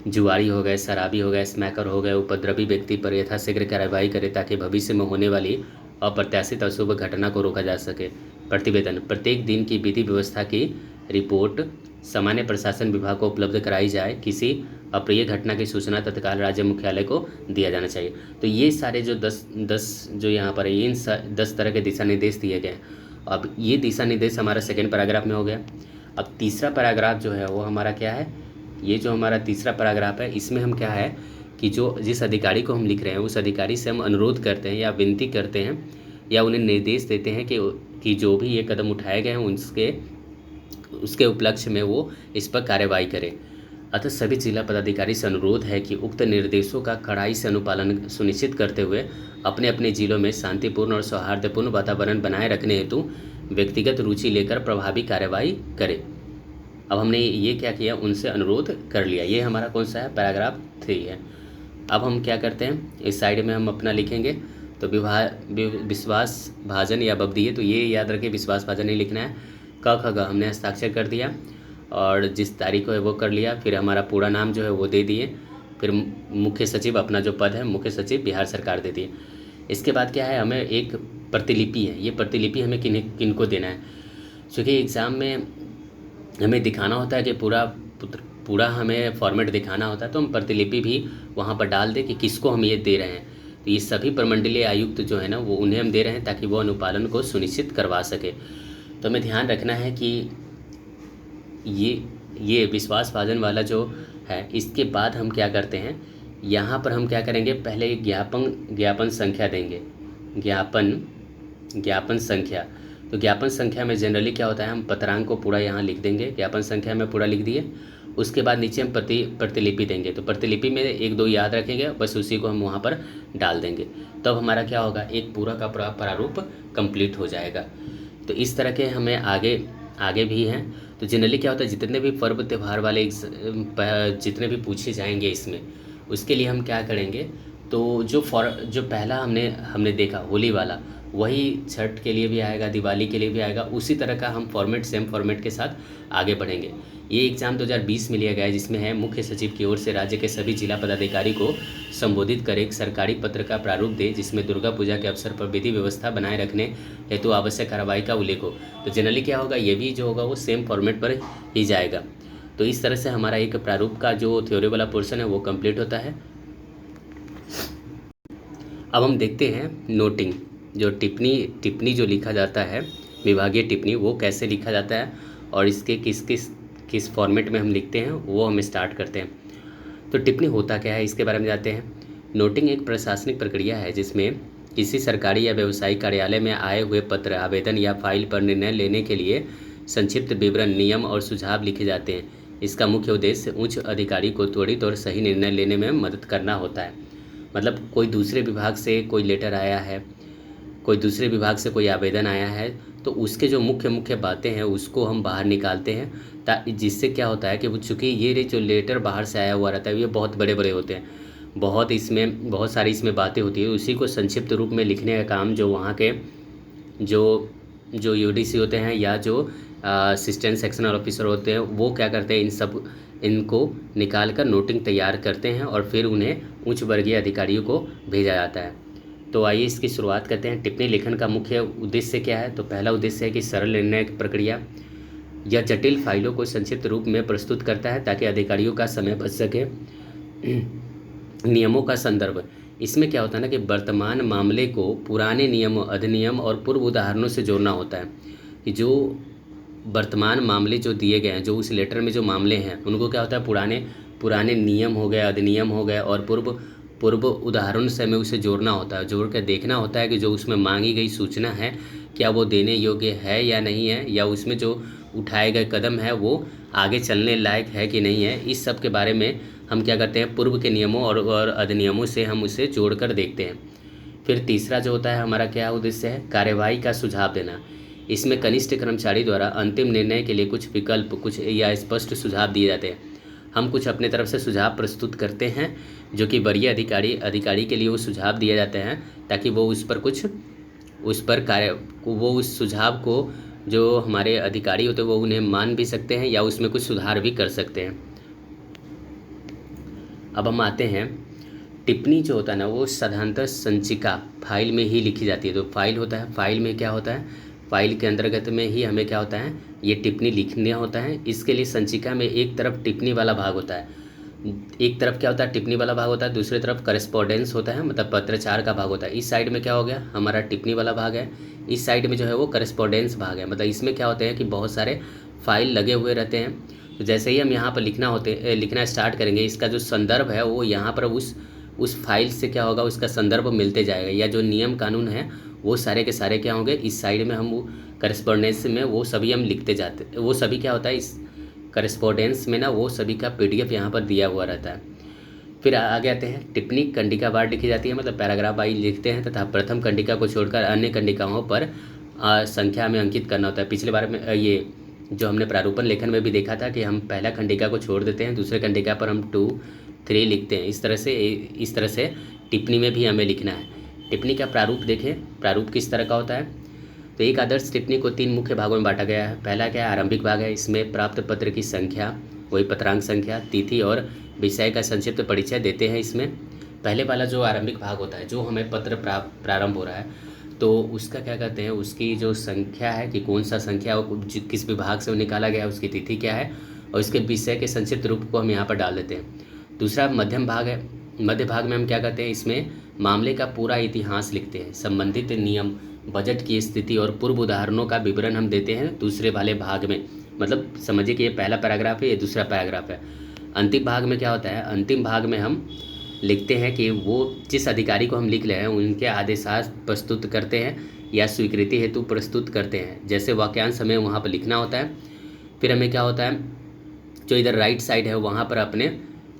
जुआरी हो गए, शराबी हो गए, स्मैकर हो गए, उपद्रवी व्यक्ति पर यथाशीघ्र कार्रवाई करें ताकि भविष्य में होने वाली अप्रत्याशित अशुभ घटना को रोका जा सके। प्रतिवेदन, प्रत्येक दिन की विधि व्यवस्था की रिपोर्ट सामान्य प्रशासन विभाग को उपलब्ध कराई जाए। किसी अप्रिय घटना की सूचना तत्काल राज्य मुख्यालय को दिया जाना चाहिए। तो ये सारे जो 10 जो यहाँ पर है, इन 10 तरह के दिशा निर्देश दिए गए। अब ये दिशा निर्देश हमारा सेकेंड पैराग्राफ में हो गया। अब तीसरा पैराग्राफ जो है वो हमारा क्या है, ये जो हमारा तीसरा पैराग्राफ है इसमें हम क्या है कि जिस अधिकारी को हम लिख रहे हैं उस अधिकारी से हम अनुरोध करते हैं या विनती करते हैं या उन्हें निर्देश देते हैं कि जो भी ये कदम उठाए गए हैं उसके उपलक्ष्य में वो इस पर कार्रवाई करें। अतः सभी जिला पदाधिकारी से अनुरोध है कि उक्त निर्देशों का कड़ाई से अनुपालन सुनिश्चित करते हुए अपने अपने जिलों में शांतिपूर्ण और सौहार्दपूर्ण वातावरण बनाए रखने हेतु व्यक्तिगत रुचि लेकर प्रभावी कार्रवाई करें। अब हमने ये क्या किया, उनसे अनुरोध कर लिया। ये हमारा कौन सा है, पैराग्राफ 3 है। अब हम क्या करते हैं, इस साइड में हम अपना लिखेंगे तो विश्वास भाजन या बब्दिए, तो ये याद रखें विश्वास भाजन ही लिखना है। क ख ग हमने हस्ताक्षर कर दिया और जिस तारीख को है वो कर लिया। फिर हमारा पूरा नाम जो है वो दे दिए। फिर मुख्य सचिव, अपना जो पद है मुख्य सचिव बिहार सरकार दे दिए। इसके बाद क्या है, हमें एक प्रतिलिपि है, ये प्रतिलिपि हमें किनको देना है, क्योंकि एग्ज़ाम में हमें दिखाना होता है कि पूरा हमें फॉर्मेट दिखाना होता है, तो हम प्रतिलिपि भी वहाँ पर डाल दें कि किसको हम ये दे रहे हैं। तो ये सभी प्रमंडलीय आयुक्त जो है ना वो उन्हें हम दे रहे हैं ताकि वो अनुपालन को सुनिश्चित करवा सके। तो हमें ध्यान रखना है कि ये विश्वास भाजन वाला जो है, इसके बाद हम क्या करते हैं, यहाँ पर हम क्या करेंगे, पहले ज्ञापन संख्या देंगे। ज्ञापन संख्या, तो ज्ञापन संख्या में जनरली क्या होता है, हम पत्रांक को पूरा यहाँ लिख देंगे। ज्ञापन संख्या में पूरा लिख दिए। उसके बाद नीचे हम प्रतिलिपि देंगे। तो प्रतिलिपि में 1-2 याद रखेंगे, बस उसी को हम वहाँ पर डाल देंगे। तब हमारा क्या होगा, एक पूरा का पूरा प्रारूप कंप्लीट हो जाएगा। तो इस तरह के हमें आगे भी हैं। तो जनरली क्या होता है, जितने भी पर्व त्यौहार वाले जितने भी पूछे जाएंगे इसमें, उसके लिए हम क्या करेंगे, तो जो पहला हमने देखा होली वाला, वही छठ के लिए भी आएगा, दिवाली के लिए भी आएगा। उसी तरह का हम सेम फॉर्मेट के साथ आगे बढ़ेंगे। ये एग्ज़ाम 2020 में लिया गया है, जिसमें है मुख्य सचिव की ओर से राज्य के सभी जिला पदाधिकारी को संबोधित कर एक सरकारी पत्र का प्रारूप दे, जिसमें दुर्गा पूजा के अवसर पर विधि व्यवस्था बनाए रखने हेतु आवश्यक कार्रवाई का उल्लेख हो। तो जनरली क्या होगा, ये भी जो होगा वो सेम फॉर्मेट पर ही जाएगा। तो इस तरह से हमारा एक प्रारूप का जो थ्योरी वाला पोर्शन है वो कंप्लीट होता है। अब हम देखते हैं नोटिंग, जो टिप्पणी जो लिखा जाता है, विभागीय टिप्पणी, वो कैसे लिखा जाता है और इसके किस फॉर्मेट में हम लिखते हैं वो हम स्टार्ट करते हैं। तो टिप्पणी होता क्या है इसके बारे में जानते हैं। नोटिंग एक प्रशासनिक प्रक्रिया है जिसमें किसी सरकारी या व्यावसायिक कार्यालय में आए हुए पत्र, आवेदन या फाइल पर निर्णय लेने के लिए संक्षिप्त विवरण, नियम और सुझाव लिखे जाते हैं। इसका मुख्य उद्देश्य उच्च अधिकारी को त्वरित और सही निर्णय लेने में मदद करना होता है। मतलब कोई दूसरे विभाग से कोई लेटर आया है, कोई दूसरे विभाग से कोई आवेदन आया है, तो उसके जो मुख्य मुख्य बातें हैं उसको हम बाहर निकालते हैं, ताकि जिससे क्या होता है कि वो चूँकि ये जो लेटर बाहर से आया हुआ रहता है ये बहुत बड़े बड़े होते हैं, बहुत सारी इसमें बातें होती है, उसी को संक्षिप्त रूप में लिखने का काम जो वहाँ के जो यूडीसी होते हैं या जो असिस्टेंट सेक्शनल ऑफिसर होते हैं वो क्या करते हैं, इनको निकाल कर नोटिंग तैयार करते हैं और फिर उन्हें उच्च वर्गीय अधिकारियों को भेजा जाता है। तो आइए इसकी शुरुआत करते हैं। टिप्पणी लेखन का मुख्य उद्देश्य क्या है? तो पहला उद्देश्य है कि सरल निर्णय प्रक्रिया या जटिल फाइलों को संक्षिप्त रूप में प्रस्तुत करता है ताकि अधिकारियों का समय बच सके। नियमों का संदर्भ, इसमें क्या होता है ना कि वर्तमान मामले को पुराने नियम, अधिनियम और पूर्व उदाहरणों से जोड़ना होता है कि जो वर्तमान मामले जो दिए गए हैं, जो उस लेटर में जो मामले हैं उनको क्या होता है पुराने नियम हो गए, अधिनियम हो गए और पूर्व उदाहरण से हमें उसे जोड़ना होता है। जोड़ कर देखना होता है कि जो उसमें मांगी गई सूचना है क्या वो देने योग्य है या नहीं है, या उसमें जो उठाए गए कदम है वो आगे चलने लायक है कि नहीं है। इस सब के बारे में हम क्या करते हैं, पूर्व के नियमों और अधिनियमों से हम उसे जोड़कर देखते हैं। फिर तीसरा जो होता है हमारा क्या उद्देश्य है, कार्यवाही का सुझाव देना। इसमें कनिष्ठ कर्मचारी द्वारा अंतिम निर्णय के लिए कुछ विकल्प या स्पष्ट सुझाव दिए जाते हैं। हम कुछ अपने तरफ से सुझाव प्रस्तुत करते हैं जो कि वरीय अधिकारी के लिए वो सुझाव दिए जाते हैं ताकि वो उस सुझाव को जो हमारे अधिकारी होते हैं वो उन्हें मान भी सकते हैं या उसमें कुछ सुधार भी कर सकते हैं। अब हम आते हैं, टिप्पणी जो होता है ना वो साधारणतः संचिका फाइल में ही लिखी जाती है। तो फाइल होता है, फाइल में क्या होता है, फाइल के अंतर्गत में ही हमें क्या होता है ये टिप्पणी लिखना होता है। इसके लिए संचिका में एक तरफ टिप्पणी वाला भाग होता है, एक तरफ क्या होता है टिप्पणी वाला भाग होता है, दूसरी तरफ करेस्पॉन्डेंस होता है, मतलब पत्राचार का भाग होता है। इस साइड में क्या हो गया हमारा टिप्पणी वाला भाग है, इस साइड में जो है वो करेस्पॉन्डेंस भाग है। मतलब इसमें क्या होते हैं कि बहुत सारे फाइल लगे हुए रहते हैं। तो जैसे ही हम यहाँ पर लिखना स्टार्ट करेंगे, इसका जो संदर्भ है वो यहाँ पर उस फाइल से क्या होगा उसका संदर्भ मिलते जाएगा, या जो नियम कानून है वो सारे के सारे क्या होंगे इस साइड में, हम करेस्पॉन्डेंस में वो सभी हम लिखते जाते हैं। वो सभी क्या होता है इस करेस्पॉन्डेंस में ना वो सभी का PDF यहाँ पर दिया हुआ रहता है। फिर आगे आते हैं, टिप्पणी कंडिका वार लिखी जाती है, मतलब पैराग्राफ वाइज लिखते हैं तथा प्रथम कंडिका को छोड़कर अन्य कंडिकाओं पर संख्या में अंकित करना होता है। पिछले बार में ये जो हमने प्रारूपण लेखन में भी देखा था कि हम पहला कंडिका को छोड़ देते हैं, दूसरे कंडिका पर हम 2, 3 लिखते हैं। इस तरह से टिप्पणी में भी हमें लिखना है। टिप्पणी का प्रारूप देखें, प्रारूप किस तरह का होता है। तो एक आदर्श टिप्पणी को 3 मुख्य भागों में बांटा गया है। पहला क्या है, आरंभिक भाग है, इसमें प्राप्त पत्र की संख्या, वही पत्रांक संख्या, तिथि और विषय का संक्षिप्त परिचय देते हैं। इसमें पहले वाला जो आरंभिक भाग होता है, जो हमें पत्र प्रारंभ हो रहा है, तो उसका क्या कहते हैं, उसकी जो संख्या है कि कौन सा संख्या किस विभाग से वो निकाला गया है, उसकी तिथि क्या है और उसके विषय के संक्षिप्त रूप को हम यहाँ पर डाल देते हैं। दूसरा मध्यम भाग है, मध्य भाग में हम क्या करते हैं, इसमें मामले का पूरा इतिहास लिखते हैं, संबंधित नियम, बजट की स्थिति और पूर्व उदाहरणों का विवरण हम देते हैं दूसरे वाले भाग में। मतलब समझिए कि ये पहला पैराग्राफ है, ये दूसरा पैराग्राफ है। अंतिम भाग में क्या होता है, अंतिम भाग में हम लिखते हैं कि वो जिस अधिकारी को हम लिख रहे हैं उनके आदेशास प्रस्तुत करते हैं या स्वीकृति हेतु प्रस्तुत करते हैं। जैसे वाक्यांश हमें वहाँ पर लिखना होता है। फिर हमें क्या होता है, जो इधर राइट साइड है वहाँ पर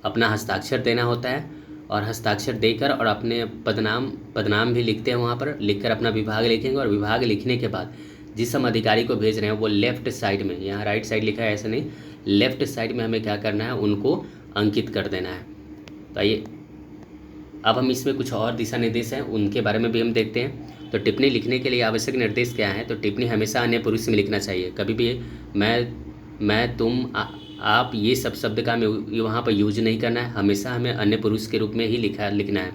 अपना हस्ताक्षर देना होता है, और हस्ताक्षर देकर और अपने पदनाम भी लिखते हैं। वहाँ पर लिखकर अपना विभाग लिखेंगे, और विभाग लिखने के बाद जिस हम अधिकारी को भेज रहे हैं वो लेफ़्ट साइड में, यहाँ राइट साइड लिखा है ऐसा नहीं, लेफ़्ट साइड में हमें क्या करना है, उनको अंकित कर देना है। तो आइए अब हम इसमें कुछ और दिशा निर्देश हैं उनके बारे में भी हम देखते हैं। तो टिप्पणी लिखने के लिए आवश्यक निर्देश क्या है, तो टिप्पणी हमेशा अन्य पुरुष में लिखना चाहिए। कभी भी मैं, तुम, आप ये सब शब्द का हमें वहाँ पर यूज नहीं करना है, हमेशा हमें अन्य पुरुष के रूप में ही लिखना है।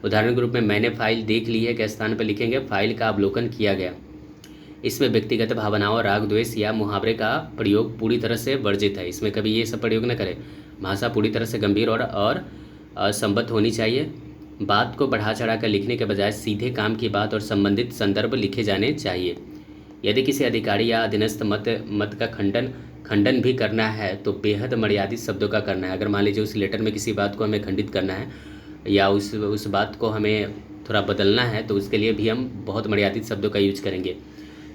उदाहरण के रूप में मैंने फाइल देख ली है के स्थान पर लिखेंगे फाइल का अवलोकन किया गया। इसमें व्यक्तिगत भावनाओं, राग द्वेष या मुहावरे का प्रयोग पूरी तरह से वर्जित है। इसमें कभी ये सब प्रयोग न करें। भाषा पूरी तरह से गंभीर और संबद्ध होनी चाहिए। बात को बढ़ा चढ़ा कर लिखने के बजाय सीधे काम की बात और संबंधित संदर्भ लिखे जाने चाहिए। यदि किसी अधिकारी या अधीनस्थ मत का खंडन भी करना है तो बेहद मर्यादित शब्दों का करना है। अगर मान लीजिए उस लेटर में किसी बात को हमें खंडित करना है या उस बात को हमें थोड़ा बदलना है तो उसके लिए भी हम बहुत मर्यादित शब्दों का यूज करेंगे।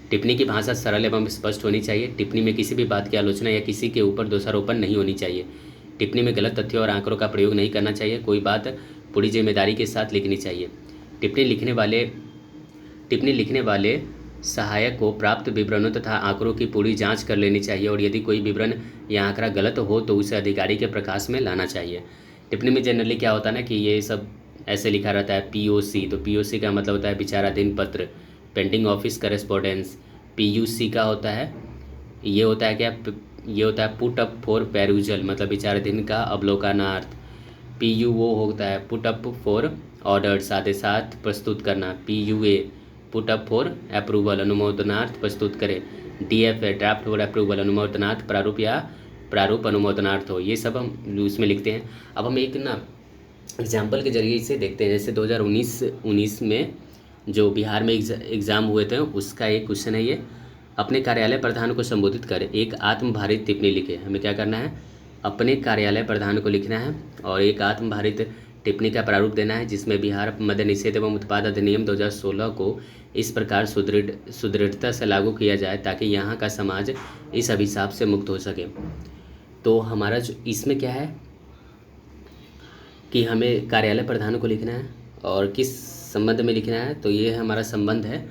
टिप्पणी की भाषा सरल एवं स्पष्ट होनी चाहिए। टिप्पणी में किसी भी बात की आलोचना या किसी के ऊपर दोषारोपण नहीं होनी चाहिए। टिप्पणी में गलत तथ्यों और आंकड़ों का प्रयोग नहीं करना चाहिए। कोई बात पूरी जिम्मेदारी के साथ लिखनी चाहिए। टिप्पणी लिखने वाले सहायक को प्राप्त विवरणों तथा आंकड़ों की पूरी जांच कर लेनी चाहिए और यदि कोई विवरण या आंकड़ा गलत हो तो उसे अधिकारी के प्रकाश में लाना चाहिए। टिप्पणी में जनरली क्या होता है ना कि ये सब ऐसे लिखा रहता है POC, तो POC का मतलब होता है विचाराधीन पत्र, पेंडिंग ऑफिस करेस्पॉन्डेंस। PUC का होता है, ये होता है क्या, ये होता है पुट अप फॉर पेरूजल, मतलब विचाराधीन का अवलोकनार्थ। PUO होता है पुट अप फॉर ऑर्डर्स, आदेशात प्रस्तुत करना। PUA put up for approval, अनुमोदनार्थ प्रस्तुत करें। DFA ड्राफ्ट फॉर अप्रूवल, अनुमोदनार्थ प्रारूप या प्रारूप अनुमोदनार्थ हो। ये सब हम उसमें लिखते हैं। अब हम एक ना एग्जाम्पल के जरिए इसे देखते हैं। जैसे 2019 में जो बिहार में एग्ज़ाम हुए थे उसका एक क्वेश्चन है ये, अपने कार्यालय प्रधान को संबोधित कर एक आत्मभारित टिप्पणी लिखे। हमें क्या करना है, अपने कार्यालय प्रधान को लिखना है और एक आत्मभारित टिप्पणी का प्रारूप देना है जिसमें बिहार मद्य निषेध एवं उत्पाद अधिनियम 2016 को इस प्रकार सुदृढ़ता से लागू किया जाए ताकि यहाँ का समाज इस अभिशाप से मुक्त हो सके। तो हमारा जो इसमें क्या है कि हमें कार्यालय प्रधान को लिखना है और किस संबंध में लिखना है, तो ये हमारा संबंध है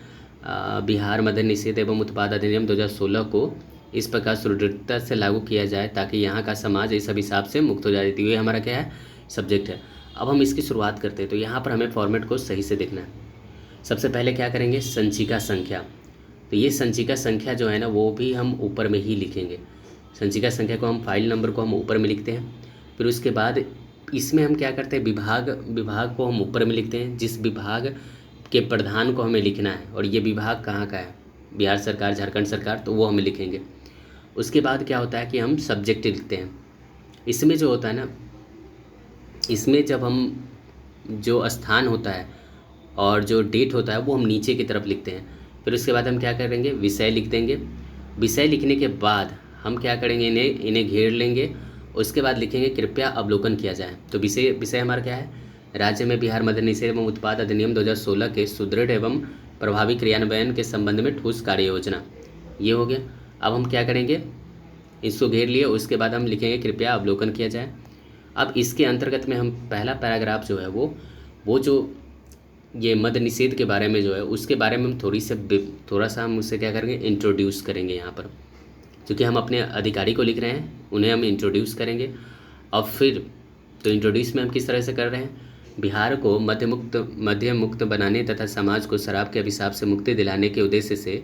बिहार मद्य निषेध एवं उत्पाद अधिनियम 2016 को इस प्रकार सुदृढ़ता से लागू किया जाए ताकि यहाँ का समाज इस अभिशाप से मुक्त हो जाए। तो ये हमारा क्या है, सब्जेक्ट है। अब हम इसकी शुरुआत करते हैं। तो यहाँ पर हमें फॉर्मेट को सही से देखना है। सबसे पहले क्या करेंगे, संचिका संख्या। तो ये संचिका संख्या जो है ना वो भी हम ऊपर में ही लिखेंगे। संचिका संख्या को हम फाइल नंबर को हम ऊपर में लिखते हैं। फिर उसके बाद इसमें हम क्या करते हैं, विभाग को हम ऊपर में लिखते हैं। जिस विभाग के प्रधान को हमें लिखना है और ये विभाग कहाँ का है, बिहार सरकार, झारखंड सरकार, तो वो हमें लिखेंगे। उसके बाद क्या होता है कि हम सब्जेक्ट लिखते हैं। इसमें जो होता है ना, इसमें जब हम जो स्थान होता है और जो डेट होता है वो हम नीचे की तरफ लिखते हैं। फिर उसके बाद हम क्या करेंगे, विषय लिख देंगे। विषय लिखने के बाद हम क्या करेंगे, इन्हें घेर लेंगे। उसके बाद लिखेंगे कृपया अवलोकन किया जाए। तो विषय हमारा क्या है, राज्य में बिहार मद्य निषेध एवं उत्पाद अधिनियम 2016 के सुदृढ़ एवं प्रभावी क्रियान्वयन के संबंध में ठोस कार्य योजना, ये हो गया। अब हम क्या करेंगे, इसको घेर लिए, उसके बाद हम लिखेंगे कृपया अवलोकन किया जाए। अब इसके अंतर्गत में हम पहला पैराग्राफ जो है वो जो ये मद्य निषेध के बारे में जो है उसके बारे में हम थोड़ा सा हम उससे क्या करेंगे, इंट्रोड्यूस करेंगे। यहाँ पर क्योंकि हम अपने अधिकारी को लिख रहे हैं, उन्हें हम इंट्रोड्यूस करेंगे। अब फिर तो इंट्रोड्यूस में हम किस तरह से कर रहे हैं, बिहार को मद्य मुक्त बनाने तथा समाज को शराब के अभिशाप से मुक्ति दिलाने के उद्देश्य से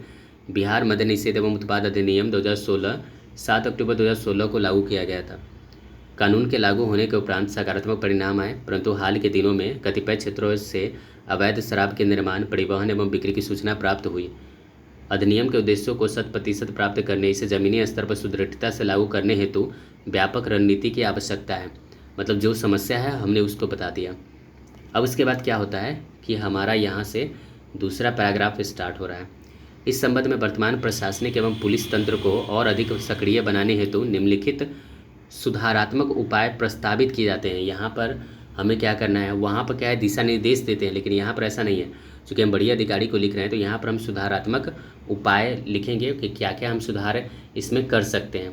बिहार मद्य निषेध एवं उत्पाद अधिनियम 2016 7 अक्टूबर 2016 को लागू किया गया था। कानून के लागू होने के उपरांत सकारात्मक परिणाम आए, परंतु हाल के दिनों में कतिपय क्षेत्रों से अवैध शराब के निर्माण, परिवहन एवं बिक्री की सूचना प्राप्त हुई। अधिनियम के उद्देश्यों को 100% प्राप्त करने, इसे जमीनी स्तर पर सुदृढ़ता से लागू करने हेतु व्यापक रणनीति की आवश्यकता है। मतलब जो समस्या है हमने उसको बता दिया। अब उसके बाद क्या होता है कि हमारा यहाँ से दूसरा पैराग्राफ स्टार्ट हो रहा है। इस संबंध में वर्तमान प्रशासनिक एवं पुलिस तंत्र को और अधिक सक्रिय बनाने हेतु निम्नलिखित सुधारात्मक उपाय प्रस्तावित किए जाते हैं। यहाँ पर हमें क्या करना है, वहाँ पर क्या है दिशा निर्देश देते हैं, लेकिन यहाँ पर ऐसा नहीं है। चूँकि हम बड़ी अधिकारी को लिख रहे हैं तो यहाँ पर हम सुधारात्मक उपाय लिखेंगे कि क्या क्या हम सुधार इसमें कर सकते हैं।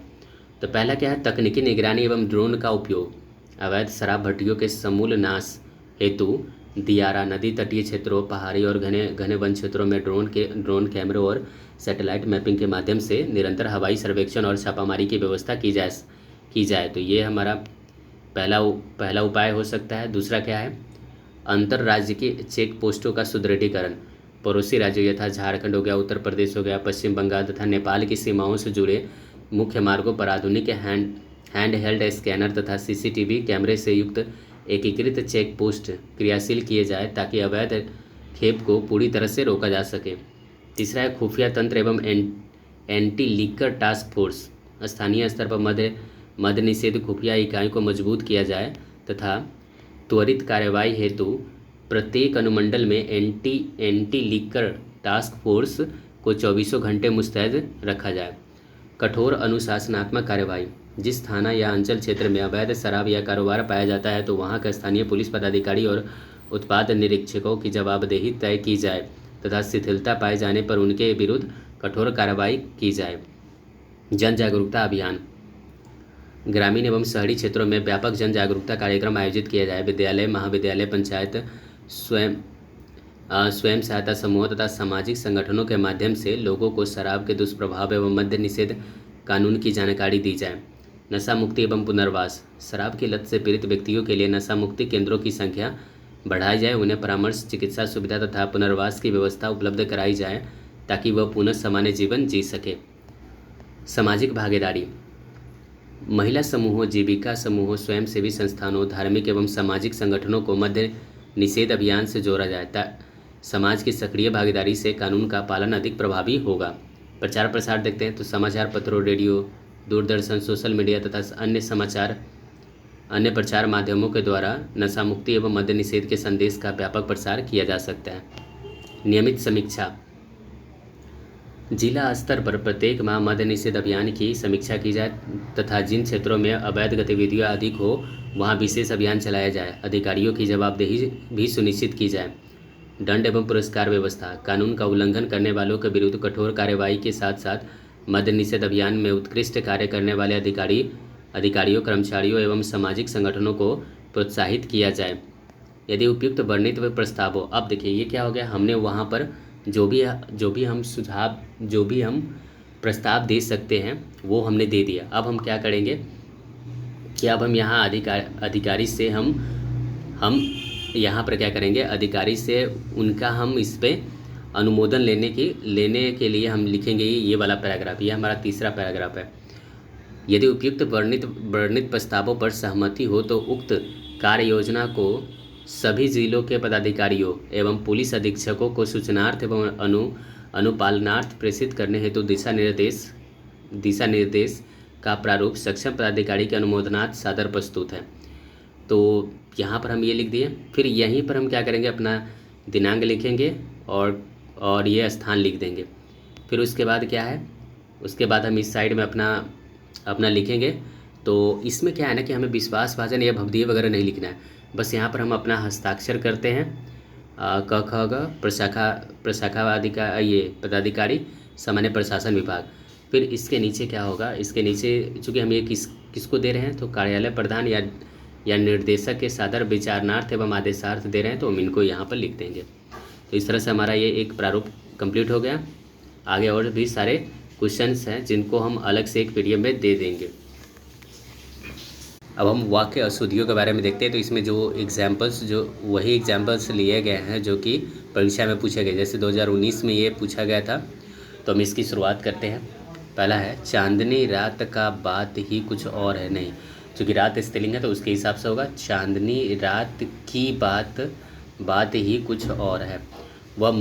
तो पहला क्या है, तकनीकी निगरानी एवं ड्रोन का उपयोग। अवैध शराब भट्टियों के समूल नाश हेतु दियारा, नदी तटीय क्षेत्रों, पहाड़ी और घने वन क्षेत्रों में ड्रोन कैमरों और सैटेलाइट मैपिंग के माध्यम से निरंतर हवाई सर्वेक्षण और छापामारी की व्यवस्था की जाए। तो ये हमारा पहला उपाय हो सकता है। दूसरा क्या है, अंतर्राज्य की चेक पोस्टों का सुदृढ़ीकरण। पड़ोसी राज्यों यथा झारखंड हो गया, उत्तर प्रदेश हो गया, पश्चिम बंगाल तथा नेपाल की सीमाओं से जुड़े मुख्य मार्गों पर आधुनिक हैंड हेल्ड स्कैनर तथा CCTV कैमरे से युक्त एकीकृत चेक पोस्ट क्रियाशील किए जाए ताकि अवैध खेप को पूरी तरह से रोका जा सके। तीसरा है खुफिया तंत्र एवं एंटी लीकर टास्क फोर्स। स्थानीय स्तर पर मद्य निषेध खुफिया इकाई को मजबूत किया जाए तथा त्वरित कार्रवाई हेतु प्रत्येक अनुमंडल में एंटी लीकर टास्क फोर्स को 24 घंटे मुस्तैद रखा जाए। कठोर अनुशासनात्मक कार्रवाई। जिस थाना या अंचल क्षेत्र में अवैध शराब या कारोबार पाया जाता है तो वहां का स्थानीय पुलिस पदाधिकारी और उत्पाद निरीक्षकों की जवाबदेही तय की जाए तथा शिथिलता पाए जाने पर उनके विरुद्ध कठोर कार्रवाई की जाए। जन जागरूकता अभियान। ग्रामीण एवं शहरी क्षेत्रों में व्यापक जन जागरूकता कार्यक्रम आयोजित किया जाए। विद्यालय, महाविद्यालय, पंचायत, स्वयं सहायता समूह तथा सामाजिक संगठनों के माध्यम से लोगों को शराब के दुष्प्रभाव एवं मद्य निषेध कानून की जानकारी दी जाए। नशा मुक्ति एवं पुनर्वास। शराब की लत से पीड़ित व्यक्तियों के लिए नशा मुक्ति केंद्रों की संख्या बढ़ाई जाए, उन्हें परामर्श, चिकित्सा सुविधा तथा पुनर्वास की व्यवस्था उपलब्ध कराई जाए ताकि वह पुनः सामान्य जीवन जी सके। सामाजिक भागीदारी। महिला समूहों, जीविका समूहों, स्वयंसेवी संस्थानों, धार्मिक एवं सामाजिक संगठनों को मद्य निषेध अभियान से जोड़ा जाए। समाज की सक्रिय भागीदारी से कानून का पालन अधिक प्रभावी होगा। प्रचार प्रसार देखते हैं तो समाचार पत्रों, रेडियो, दूरदर्शन, सोशल मीडिया तथा अन्य प्रचार माध्यमों के द्वारा नशा मुक्ति एवं मद्य निषेध के संदेश का व्यापक प्रसार किया जा सकता है। नियमित समीक्षा। जिला स्तर पर प्रत्येक माह मद्य निषेध अभियान की समीक्षा की जाए तथा जिन क्षेत्रों में अवैध गतिविधियां अधिक हो वहां विशेष अभियान चलाया जाए। अधिकारियों की जवाबदेही भी सुनिश्चित की जाए। दंड एवं पुरस्कार व्यवस्था। कानून का उल्लंघन करने वालों के विरुद्ध कठोर कार्रवाई के साथ साथ मद्य निषेध अभियान में उत्कृष्ट कार्य करने वाले अधिकारियों, कर्मचारियों एवं सामाजिक संगठनों को प्रोत्साहित किया जाए। यदि उपयुक्त वर्णित व प्रस्ताव हो। अब देखिए ये क्या हो गया, हमने वहाँ पर जो भी हम सुझाव, जो भी हम प्रस्ताव दे सकते हैं वो हमने दे दिया। अब हम क्या करेंगे कि अब हम यहाँ अधिकारी से हम यहाँ पर क्या करेंगे, अधिकारी से उनका हम इस पे अनुमोदन लेने के लिए हम लिखेंगे ये वाला पैराग्राफ। ये हमारा तीसरा पैराग्राफ है। यदि उपयुक्त वर्णित प्रस्तावों पर सहमति हो तो उक्त कार्य योजना को सभी जिलों के पदाधिकारियों एवं पुलिस अधीक्षकों को सूचनार्थ एवं अनुपालनार्थ प्रेषित करने हेतु दिशा निर्देश का प्रारूप सक्षम पदाधिकारी के अनुमोदनार्थ सादर प्रस्तुत है। तो यहाँ पर हम ये लिख दिए। फिर यहीं पर हम क्या करेंगे, अपना दिनांक लिखेंगे और ये स्थान लिख देंगे। फिर उसके बाद क्या है, उसके बाद हम इस साइड में अपना लिखेंगे। तो इसमें क्या है ना कि हमें विश्वासभाजन या भवदीय वगैरह नहीं लिखना है, बस यहाँ पर हम अपना हस्ताक्षर करते हैं। क ख ग प्रशाखावादी का ये पदाधिकारी, सामान्य प्रशासन विभाग। फिर इसके नीचे क्या होगा, इसके नीचे चूँकि हम ये किसको दे रहे हैं तो कार्यालय प्रधान या निर्देशक के सादर विचारणार्थ एवं आदेशार्थ दे रहे हैं तो हम इनको यहाँ पर लिख देंगे। तो इस तरह से हमारा ये एक प्रारूप कंप्लीट हो गया। आगे और भी सारे क्वेश्चंस हैं जिनको हम अलग से एक पीडीएफ में दे देंगे। अब हम वाक्य अशुद्धियों के बारे में देखते हैं। तो इसमें जो वही एग्जाम्पल्स लिए गए हैं जो कि परीक्षा में पूछे गए। जैसे 2019 में ये पूछा गया था, तो हम इसकी शुरुआत करते हैं। पहला है, चांदनी रात का बात ही कुछ और है। नहीं, चूँकि रात स्त्रीलिंग है तो उसके हिसाब से होगा चांदनी रात की बात ही कुछ और है। वह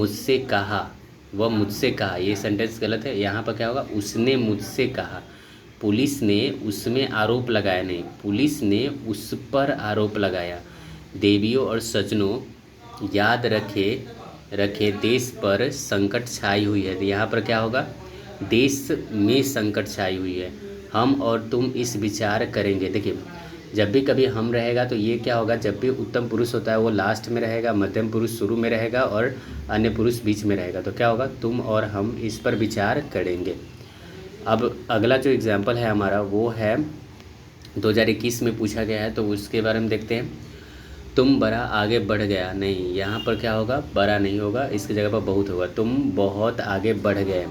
मुझसे कहा, ये सेंटेंस गलत है। यहाँ पर क्या होगा, उसने मुझसे कहा। पुलिस ने उसमें आरोप लगाया, नहीं, पुलिस ने उस पर आरोप लगाया। देवियों और सज्जनों, याद रखे देश पर संकट छाई हुई है। यहाँ पर क्या होगा, देश में संकट छाई हुई है। हम और तुम इस विचार करेंगे। देखिए, जब भी कभी हम रहेगा तो ये क्या होगा, जब भी उत्तम पुरुष होता है वो लास्ट में रहेगा, मध्यम पुरुष शुरू में रहेगा और अन्य पुरुष बीच में रहेगा। तो क्या होगा, तुम और हम इस पर विचार करेंगे। अब अगला जो एग्जाम्पल है हमारा वो है 2021 में पूछा गया है, तो उसके बारे में देखते हैं। तुम बड़ा आगे बढ़ गया। नहीं, यहाँ पर क्या होगा, बड़ा नहीं होगा, इसकी जगह पर बहुत होगा। तुम बहुत आगे बढ़ गए।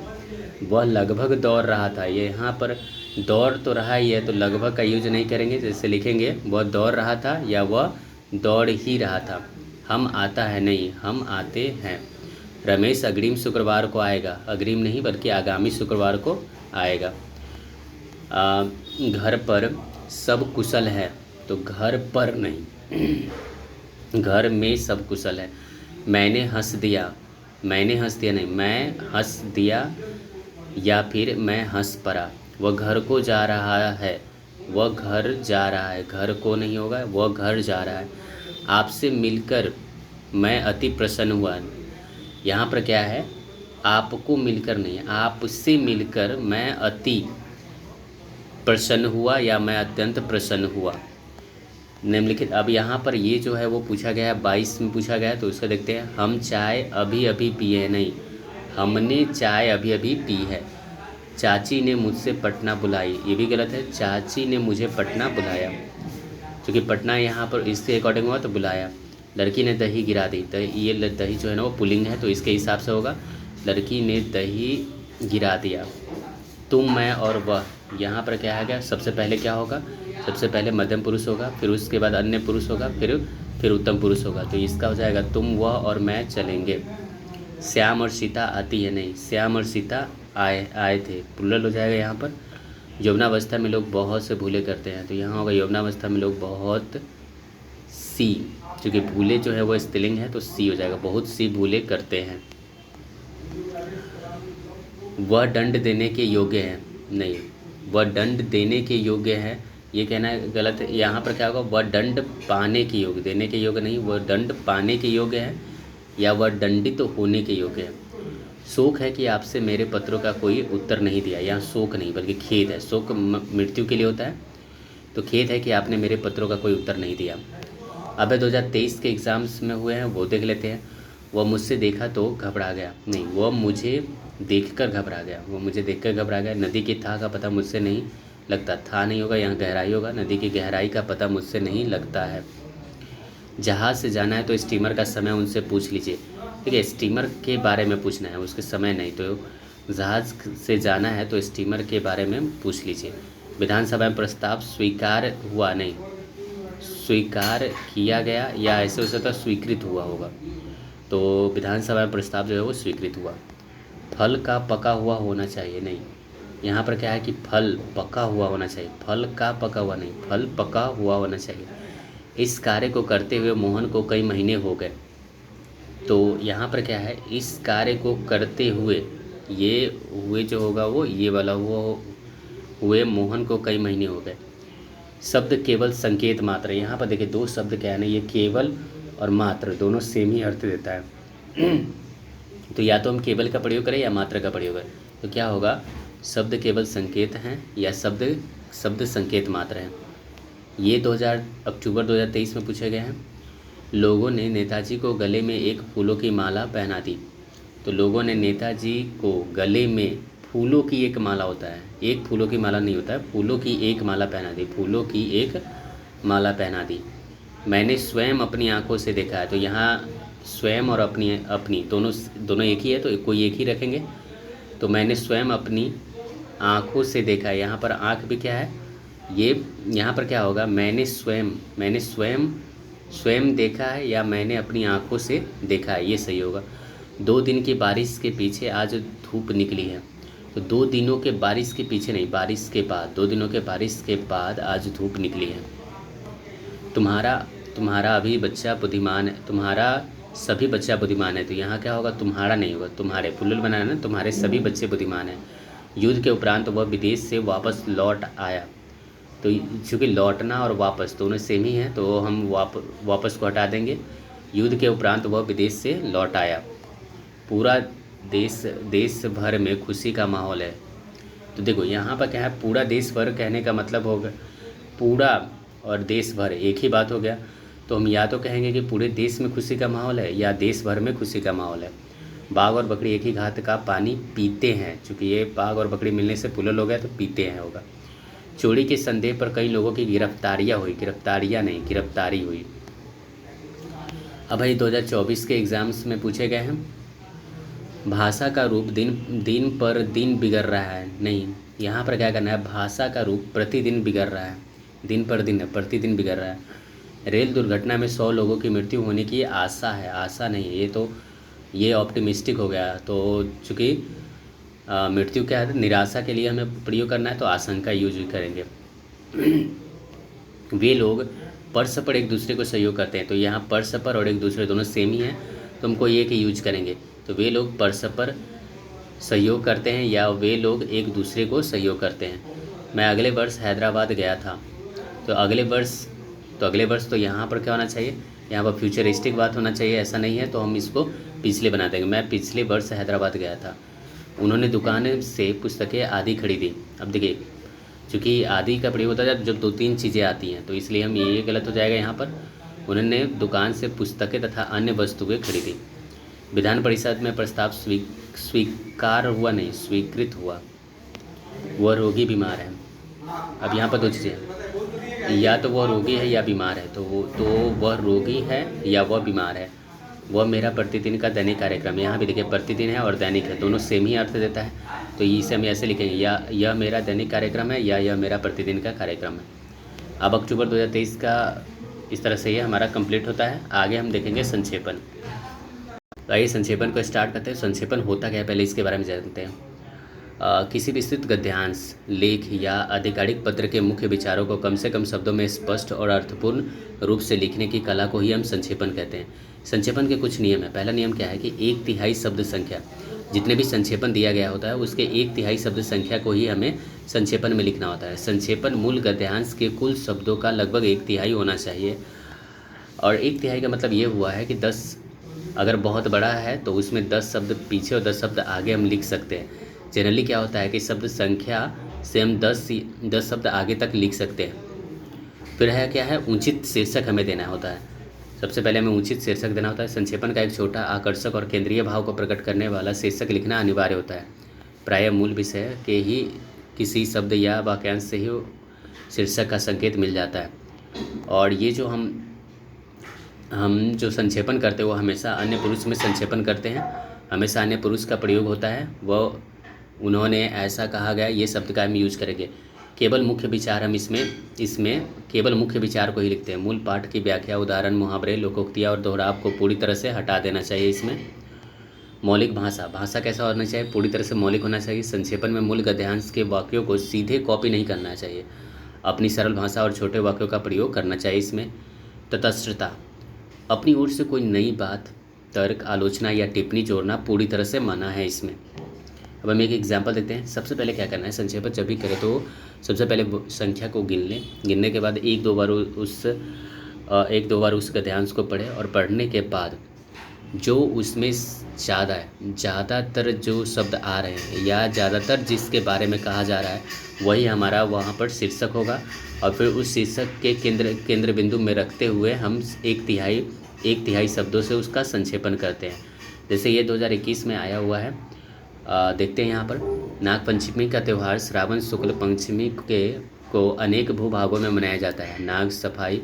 वह लगभग दौड़ रहा था। ये यहाँ पर दौड़ तो रहा ही है तो लगभग का यूज नहीं करेंगे। जैसे लिखेंगे वह दौड़ रहा था या वह दौड़ ही रहा था। हम आता है, नहीं, हम आते हैं। रमेश अग्रिम शुक्रवार को आएगा। अग्रिम नहीं बल्कि आगामी शुक्रवार को आएगा। घर पर सब कुशल है, तो घर पर नहीं, घर में सब कुशल है। मैंने हंस दिया नहीं, मैं हंस दिया या फिर मैं हंस पड़ा। वह घर को जा रहा है, वह घर जा रहा है, घर को नहीं होगा, वह घर जा रहा है। आपसे मिलकर मैं अति प्रसन्न हुआ। यहाँ पर क्या है, आपको मिलकर नहीं, आपसे मिलकर मैं अति प्रसन्न हुआ या मैं अत्यंत प्रसन्न हुआ। निम्नलिखित, अब यहाँ पर ये जो है वो पूछा गया है, 22 में पूछा गया है, तो उसका देखते हैं। हम चाय अभी अभी पिए, नहीं, हमने चाय अभी अभी पी है। चाची ने मुझसे पटना बुलाई, ये भी गलत है। चाची ने मुझे पटना बुलाया, क्योंकि पटना यहाँ पर इसके अकॉर्डिंग हुआ तो बुलाया। लड़की ने दही गिरा दी, ये दही जो है ना वो पुल्लिंग है, तो इसके हिसाब से होगा लड़की ने दही गिरा दिया। तुम, मैं और वह, यहाँ पर क्या आ गया? सबसे पहले क्या होगा? सबसे पहले मध्यम पुरुष होगा, फिर उसके बाद अन्य पुरुष होगा, फिर उत्तम पुरुष होगा। तो इसका हो जाएगा तुम, वह और मैं चलेंगे। श्याम और सीता आती है, नहीं, श्याम और सीता आए थे, प्लुरल हो जाएगा यहाँ पर। यौवनावस्था में लोग बहुत से भूले करते हैं, तो यहाँ होगा यौवनावस्था में लोग बहुत सी, क्योंकि भूले जो है वो स्त्रीलिंग है तो सी हो जाएगा, बहुत सी भूले करते हैं। वह दंड देने के योग्य है, नहीं, वह दंड देने के योग्य है, ये कहना गलत है। यहाँ पर क्या होगा? वह दंड पाने के योग्य, देने के योग्य नहीं, वह दंड पाने के योग्य है, या वह दंडित होने के योग्य है। शोक है कि आपसे मेरे पत्रों का कोई उत्तर नहीं दिया, यहाँ शोक नहीं बल्कि खेद है। शोक मृत्यु के लिए होता है, तो खेद है कि आपने मेरे पत्रों का कोई उत्तर नहीं दिया। अब 2023 के एग्ज़ाम्स में हुए हैं, वो देख लेते हैं। वह मुझसे देखा तो घबरा गया, नहीं, वह मुझे देखकर घबरा गया, वो मुझे देखकर घबरा गया। नदी की था का पता मुझसे नहीं लगता, था नहीं होगा, यहाँ गहराई होगा। नदी की गहराई का पता मुझसे नहीं लगता है। जहाज़ से जाना है तो स्टीमर का समय उनसे पूछ लीजिए, ठीक है, स्टीमर के बारे में पूछना है, उसके समय नहीं। तो जहाज़ से जाना है तो स्टीमर के बारे में पूछ लीजिए। विधानसभा में प्रस्ताव स्वीकार हुआ, नहीं, स्वीकार किया गया, या ऐसे हो सकता है स्वीकृत हुआ होगा, तो विधानसभा में प्रस्ताव जो है वो स्वीकृत हुआ। फल का पका हुआ होना चाहिए, नहीं, यहाँ पर क्या है कि फल पका हुआ होना चाहिए, फल का पका हुआ नहीं, फल पका हुआ होना चाहिए। इस कार्य को करते हुए मोहन को कई महीने हो गए, तो यहाँ पर क्या है? इस कार्य को करते हुए, ये हुए जो होगा वो ये वाला हुए मोहन को कई महीने हो गए। शब्द केवल संकेत मात्र, यहाँ पर देखिए दो शब्द क्या है ना, ये केवल और मात्र दोनों सेम ही अर्थ देता है। तो या तो हम केवल का प्रयोग करें या मात्र का प्रयोग करें, तो क्या होगा? शब्द केवल संकेत हैं या शब्द संकेत मात्र हैं। ये अक्टूबर 2023 में पूछे गए हैं। लोगों ने नेताजी को गले में एक फूलों की माला पहना दी, तो लोगों ने नेताजी को गले में फूलों की एक माला होता है, एक फूलों की माला नहीं होता है, फूलों की एक माला पहना दी, फूलों की एक माला पहना दी। मैंने स्वयं अपनी आंखों से देखा है, तो यहाँ स्वयं और अपनी दोनों एक ही है, तो कोई एक ही रखेंगे। तो मैंने स्वयं अपनी आंखों से देखा है, यहाँ पर आंख भी क्या है? ये यहाँ पर क्या होगा? मैंने स्वयं देखा है या मैंने अपनी आंखों से देखा है, ये सही होगा। 2 दिन की बारिश के पीछे आज धूप निकली है, तो 2 दिनों के बारिश के पीछे नहीं, बारिश के बाद, 2 दिनों के बारिश के बाद आज धूप निकली है। तुम्हारा अभी बच्चा बुद्धिमान है, तुम्हारा सभी बच्चा बुद्धिमान है, तो यहाँ क्या होगा? तुम्हारा नहीं होगा, तुम्हारे, प्लुरल बनाना ना, तुम्हारे सभी बच्चे बुद्धिमान हैं। युद्ध के उपरांत वह विदेश से वापस लौट आया, तो चूँकि लौटना और वापस दोनों सेम ही हैं, तो हम वापस को हटा देंगे। युद्ध के उपरांत वह विदेश से लौट आया। पूरा देश भर में खुशी का माहौल है, तो देखो यहाँ पर क्या है? पूरा देश भर कहने का मतलब होगा, पूरा और देश भर एक ही बात हो गया, तो हम या तो कहेंगे कि पूरे देश में खुशी का माहौल है या देश भर में खुशी का माहौल है। बाघ और बकरी एक ही घाट का पानी पीते हैं, चूँकि ये बाघ और बकरी मिलने से प्लुरल हो गया, तो पीते हैं होगा। चोरी के संदेह पर कई लोगों की गिरफ्तारी हुई। अब भाई 2024 के एग्ज़ाम्स में पूछे गए हैं। भाषा का रूप दिन पर दिन बिगड़ रहा है, नहीं, यहाँ पर क्या करना है? भाषा का रूप प्रतिदिन बिगड़ रहा है, दिन पर दिन प्रतिदिन बिगड़ रहा है। रेल दुर्घटना में 100 लोगों की मृत्यु होने की आशा है, आशा नहीं है, ये ऑप्टिमिस्टिक हो गया। तो चूँकि मृत्यु क्या है? निराशा के लिए हमें प्रयोग करना है, तो आशंका यूज करेंगे। वे लोग परस्पर एक दूसरे को सहयोग करते हैं, तो यहाँ परस्पर और एक दूसरे दोनों सेम ही हैं, तो हमको ये कि यूज करेंगे। तो वे लोग परस्पर सहयोग करते हैं या वे लोग एक दूसरे को सहयोग करते हैं। मैं अगले वर्ष हैदराबाद गया था, तो अगले वर्ष तो यहाँ पर क्या होना चाहिए? यहाँ पर फ्यूचरिस्टिक बात होना चाहिए, ऐसा नहीं है तो हम इसको पिछले बना देंगे। मैं पिछले वर्ष हैदराबाद गया था, उन्होंने दुकान से पुस्तकें आदि खरीदी। अब देखिए, चूँकि आदि का प्रयोग होता है जब 2-3 चीज़ें आती हैं, तो इसलिए हम ये गलत हो जाएगा यहाँ पर। उन्होंने दुकान से पुस्तकें तथा अन्य वस्तुएं खरीदी। विधान परिषद में प्रस्ताव स्वीकार हुआ नहीं, स्वीकृत हुआ। वह रोगी बीमार है। अब यहाँ पर 2 चीज़ें, या तो वह रोगी है या बीमार है। तो वह रोगी है या वह बीमार है। वह मेरा प्रतिदिन का दैनिक कार्यक्रम है। यहाँ भी देखिए प्रतिदिन है और दैनिक है, दोनों सेम ही अर्थ देता है। तो इसे हम ऐसे लिखेंगे, या यह मेरा दैनिक कार्यक्रम है या यह मेरा प्रतिदिन का कार्यक्रम है। अब अक्टूबर 2023 का इस तरह से ये हमारा कंप्लीट होता है। आगे हम देखेंगे संक्षेपण। तो आइए संक्षेपण को स्टार्ट करते हैं। संक्षेपण होता क्या है पहले इसके बारे में जानते हैं। किसी विस्तृत गद्यांश, लेख या आधिकारिक पत्र के मुख्य विचारों को कम से कम शब्दों में स्पष्ट और अर्थपूर्ण रूप से लिखने की कला को ही हम संक्षेपण कहते हैं। संक्षेपण के कुछ नियम है। पहला नियम क्या है कि 1/3 शब्द संख्या, जितने भी संक्षेपण दिया गया होता है उसके 1/3 शब्द संख्या को ही हमें संक्षेपण में लिखना होता है। संक्षेपण मूल गद्यांश के कुल शब्दों का लगभग 1/3 होना चाहिए। और 1/3 का मतलब ये हुआ है कि 10 अगर बहुत बड़ा है तो उसमें 10 शब्द पीछे और 10 शब्द आगे हम लिख सकते हैं। जनरली क्या होता है कि शब्द संख्या से हम 10 शब्द आगे तक लिख सकते हैं। फिर है क्या है, उचित शीर्षक हमें देना होता है। सबसे पहले हमें उचित शीर्षक देना होता है। संक्षेपण का एक छोटा, आकर्षक और केंद्रीय भाव को प्रकट करने वाला शीर्षक लिखना अनिवार्य होता है। प्रायः मूल विषय के ही किसी शब्द या वाक्यांश से ही शीर्षक का संकेत मिल जाता है। और ये जो हम जो संक्षेपण करते हैं वो हमेशा अन्य पुरुष में संक्षेपण करते हैं। हमेशा अन्य पुरुष का प्रयोग होता है। वह उन्होंने, ऐसा कहा गया, ये शब्द का हम यूज करेंगे। केवल मुख्य विचार हम इसमें केवल मुख्य विचार को ही लिखते हैं। मूल पाठ की व्याख्या, उदाहरण, मुहावरे, लोकोक्तियाँ और दोहराव को पूरी तरह से हटा देना चाहिए इसमें। मौलिक भाषा कैसा होना चाहिए, पूरी तरह से मौलिक होना चाहिए। संक्षेपण में मूल गद्यांश के वाक्यों को सीधे कॉपी नहीं करना चाहिए। अपनी सरल भाषा और छोटे वाक्यों का प्रयोग करना चाहिए इसमें। तटस्थता, अपनी ओर से कोई नई बात, तर्क, आलोचना या टिप्पणी जोड़ना पूरी तरह से मना है इसमें। अब हम एक एग्जाम्पल देते हैं। सबसे पहले क्या करना है, संक्षेपण जब भी करें तो सबसे पहले संख्या को गिन लें। गिनने के बाद एक दो बार उस गद्यांश को पढ़ें और पढ़ने के बाद जो उसमें ज़्यादातर जो शब्द आ रहे हैं या ज़्यादातर जिसके बारे में कहा जा रहा है वही हमारा वहाँ पर शीर्षक होगा। और फिर उस शीर्षक के केंद्र बिंदु में रखते हुए हम एक तिहाई शब्दों से उसका संक्षेपण करते हैं। जैसे ये 2021 में आया हुआ है। देखते हैं यहाँ पर, नाग पंचमी का त्यौहार श्रावण शुक्ल पंचमी को अनेक भूभागों में मनाया जाता है। नाग सफाई,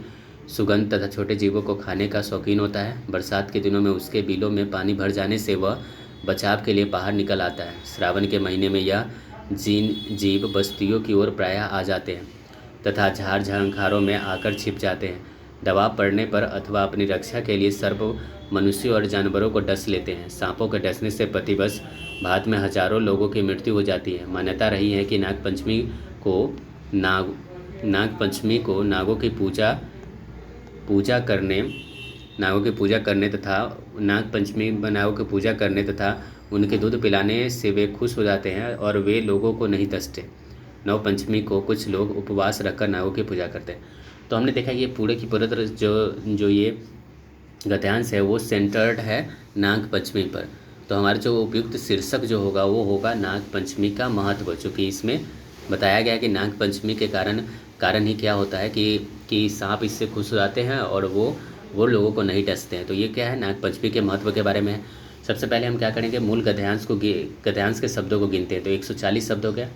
सुगंध तथा छोटे जीवों को खाने का शौकीन होता है। बरसात के दिनों में उसके बिलों में पानी भर जाने से वह बचाव के लिए बाहर निकल आता है। श्रावण के महीने में यह जीव बस्तियों की ओर प्रायः आ जाते हैं तथा झाड़ झंखारों में आकर छिप जाते हैं। दबाव पड़ने पर अथवा अपनी रक्षा के लिए सर्प मनुष्यों और जानवरों को डस लेते हैं। सांपों के डसने से प्रतिवर्ष भारत में हजारों लोगों की मृत्यु हो जाती है। मान्यता रही है कि नाग पंचमी को नागों की पूजा करने तथा उनके दूध पिलाने से वे खुश हो जाते हैं और वे लोगों को नहीं डसते। नव पंचमी को कुछ लोग उपवास रखकर नागों की पूजा करते हैं। तो हमने देखा ये पूरे की पूरे तरह जो ये गद्यांश है वो सेंटर्ड है नाग पंचमी पर। तो हमारा जो उपयुक्त शीर्षक जो होगा वो होगा नाग पंचमी का महत्व। चूँकि इसमें बताया गया कि नाग पंचमी के कारण ही क्या होता है कि सांप इससे खुश हो जाते हैं और वो लोगों को नहीं डसते हैं। तो ये क्या है, नाग पंचमी के महत्व के बारे में है। सबसे पहले हम क्या करेंगे, मूल गद्यांश के शब्दों को गिनते हैं। तो 140 शब्द हो गया।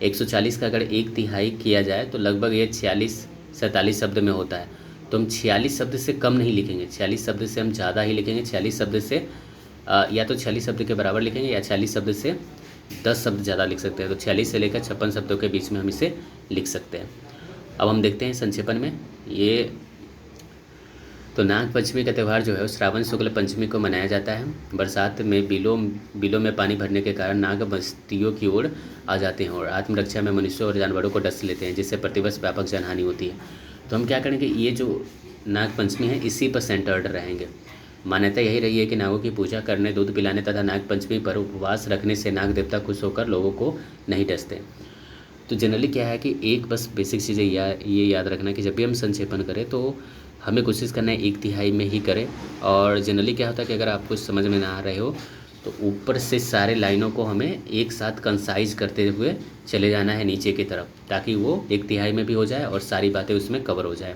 140 का अगर 1/3 किया जाए तो लगभग ये 46-47 शब्द में होता है। तो हम 46 शब्द से कम नहीं लिखेंगे, 46 शब्द से हम ज़्यादा ही लिखेंगे। 46 शब्द से या तो 46 शब्द के बराबर लिखेंगे या 46 शब्द से 10 शब्द ज़्यादा लिख सकते हैं। तो 46 से लेकर 56 शब्दों के बीच में हम इसे लिख सकते हैं। अब हम देखते हैं संक्षेपण में ये। तो नाग पंचमी का त्यौहार जो है श्रावण शुक्ल पंचमी को मनाया जाता है। बरसात में बिलों में पानी भरने के कारण नाग बस्तियों की ओर आ जाते हैं और आत्मरक्षा में मनुष्यों और जानवरों को डस लेते हैं, जिससे प्रतिवर्ष व्यापक जनहानि होती है। तो हम क्या करेंगे, ये जो नाग पंचमी है इसी पर सेंटर्ड रहेंगे। मान्यता यही रही है कि नागों की पूजा करने, दूध पिलाने तथा नाग पंचमी पर उपवास रखने से नाग देवता खुश होकर लोगों को नहीं डसते। तो जनरली क्या है कि एक बस बेसिक चीज़ें ये याद रखना कि जब भी हम संक्षेपण करें तो हमें कोशिश करना है 1/3 में ही करें। और जनरली क्या होता है कि अगर आपको समझ में ना आ रहे हो तो ऊपर से सारे लाइनों को हमें एक साथ कंसाइज करते हुए चले जाना है नीचे की तरफ, ताकि वो 1/3 में भी हो जाए और सारी बातें उसमें कवर हो जाए।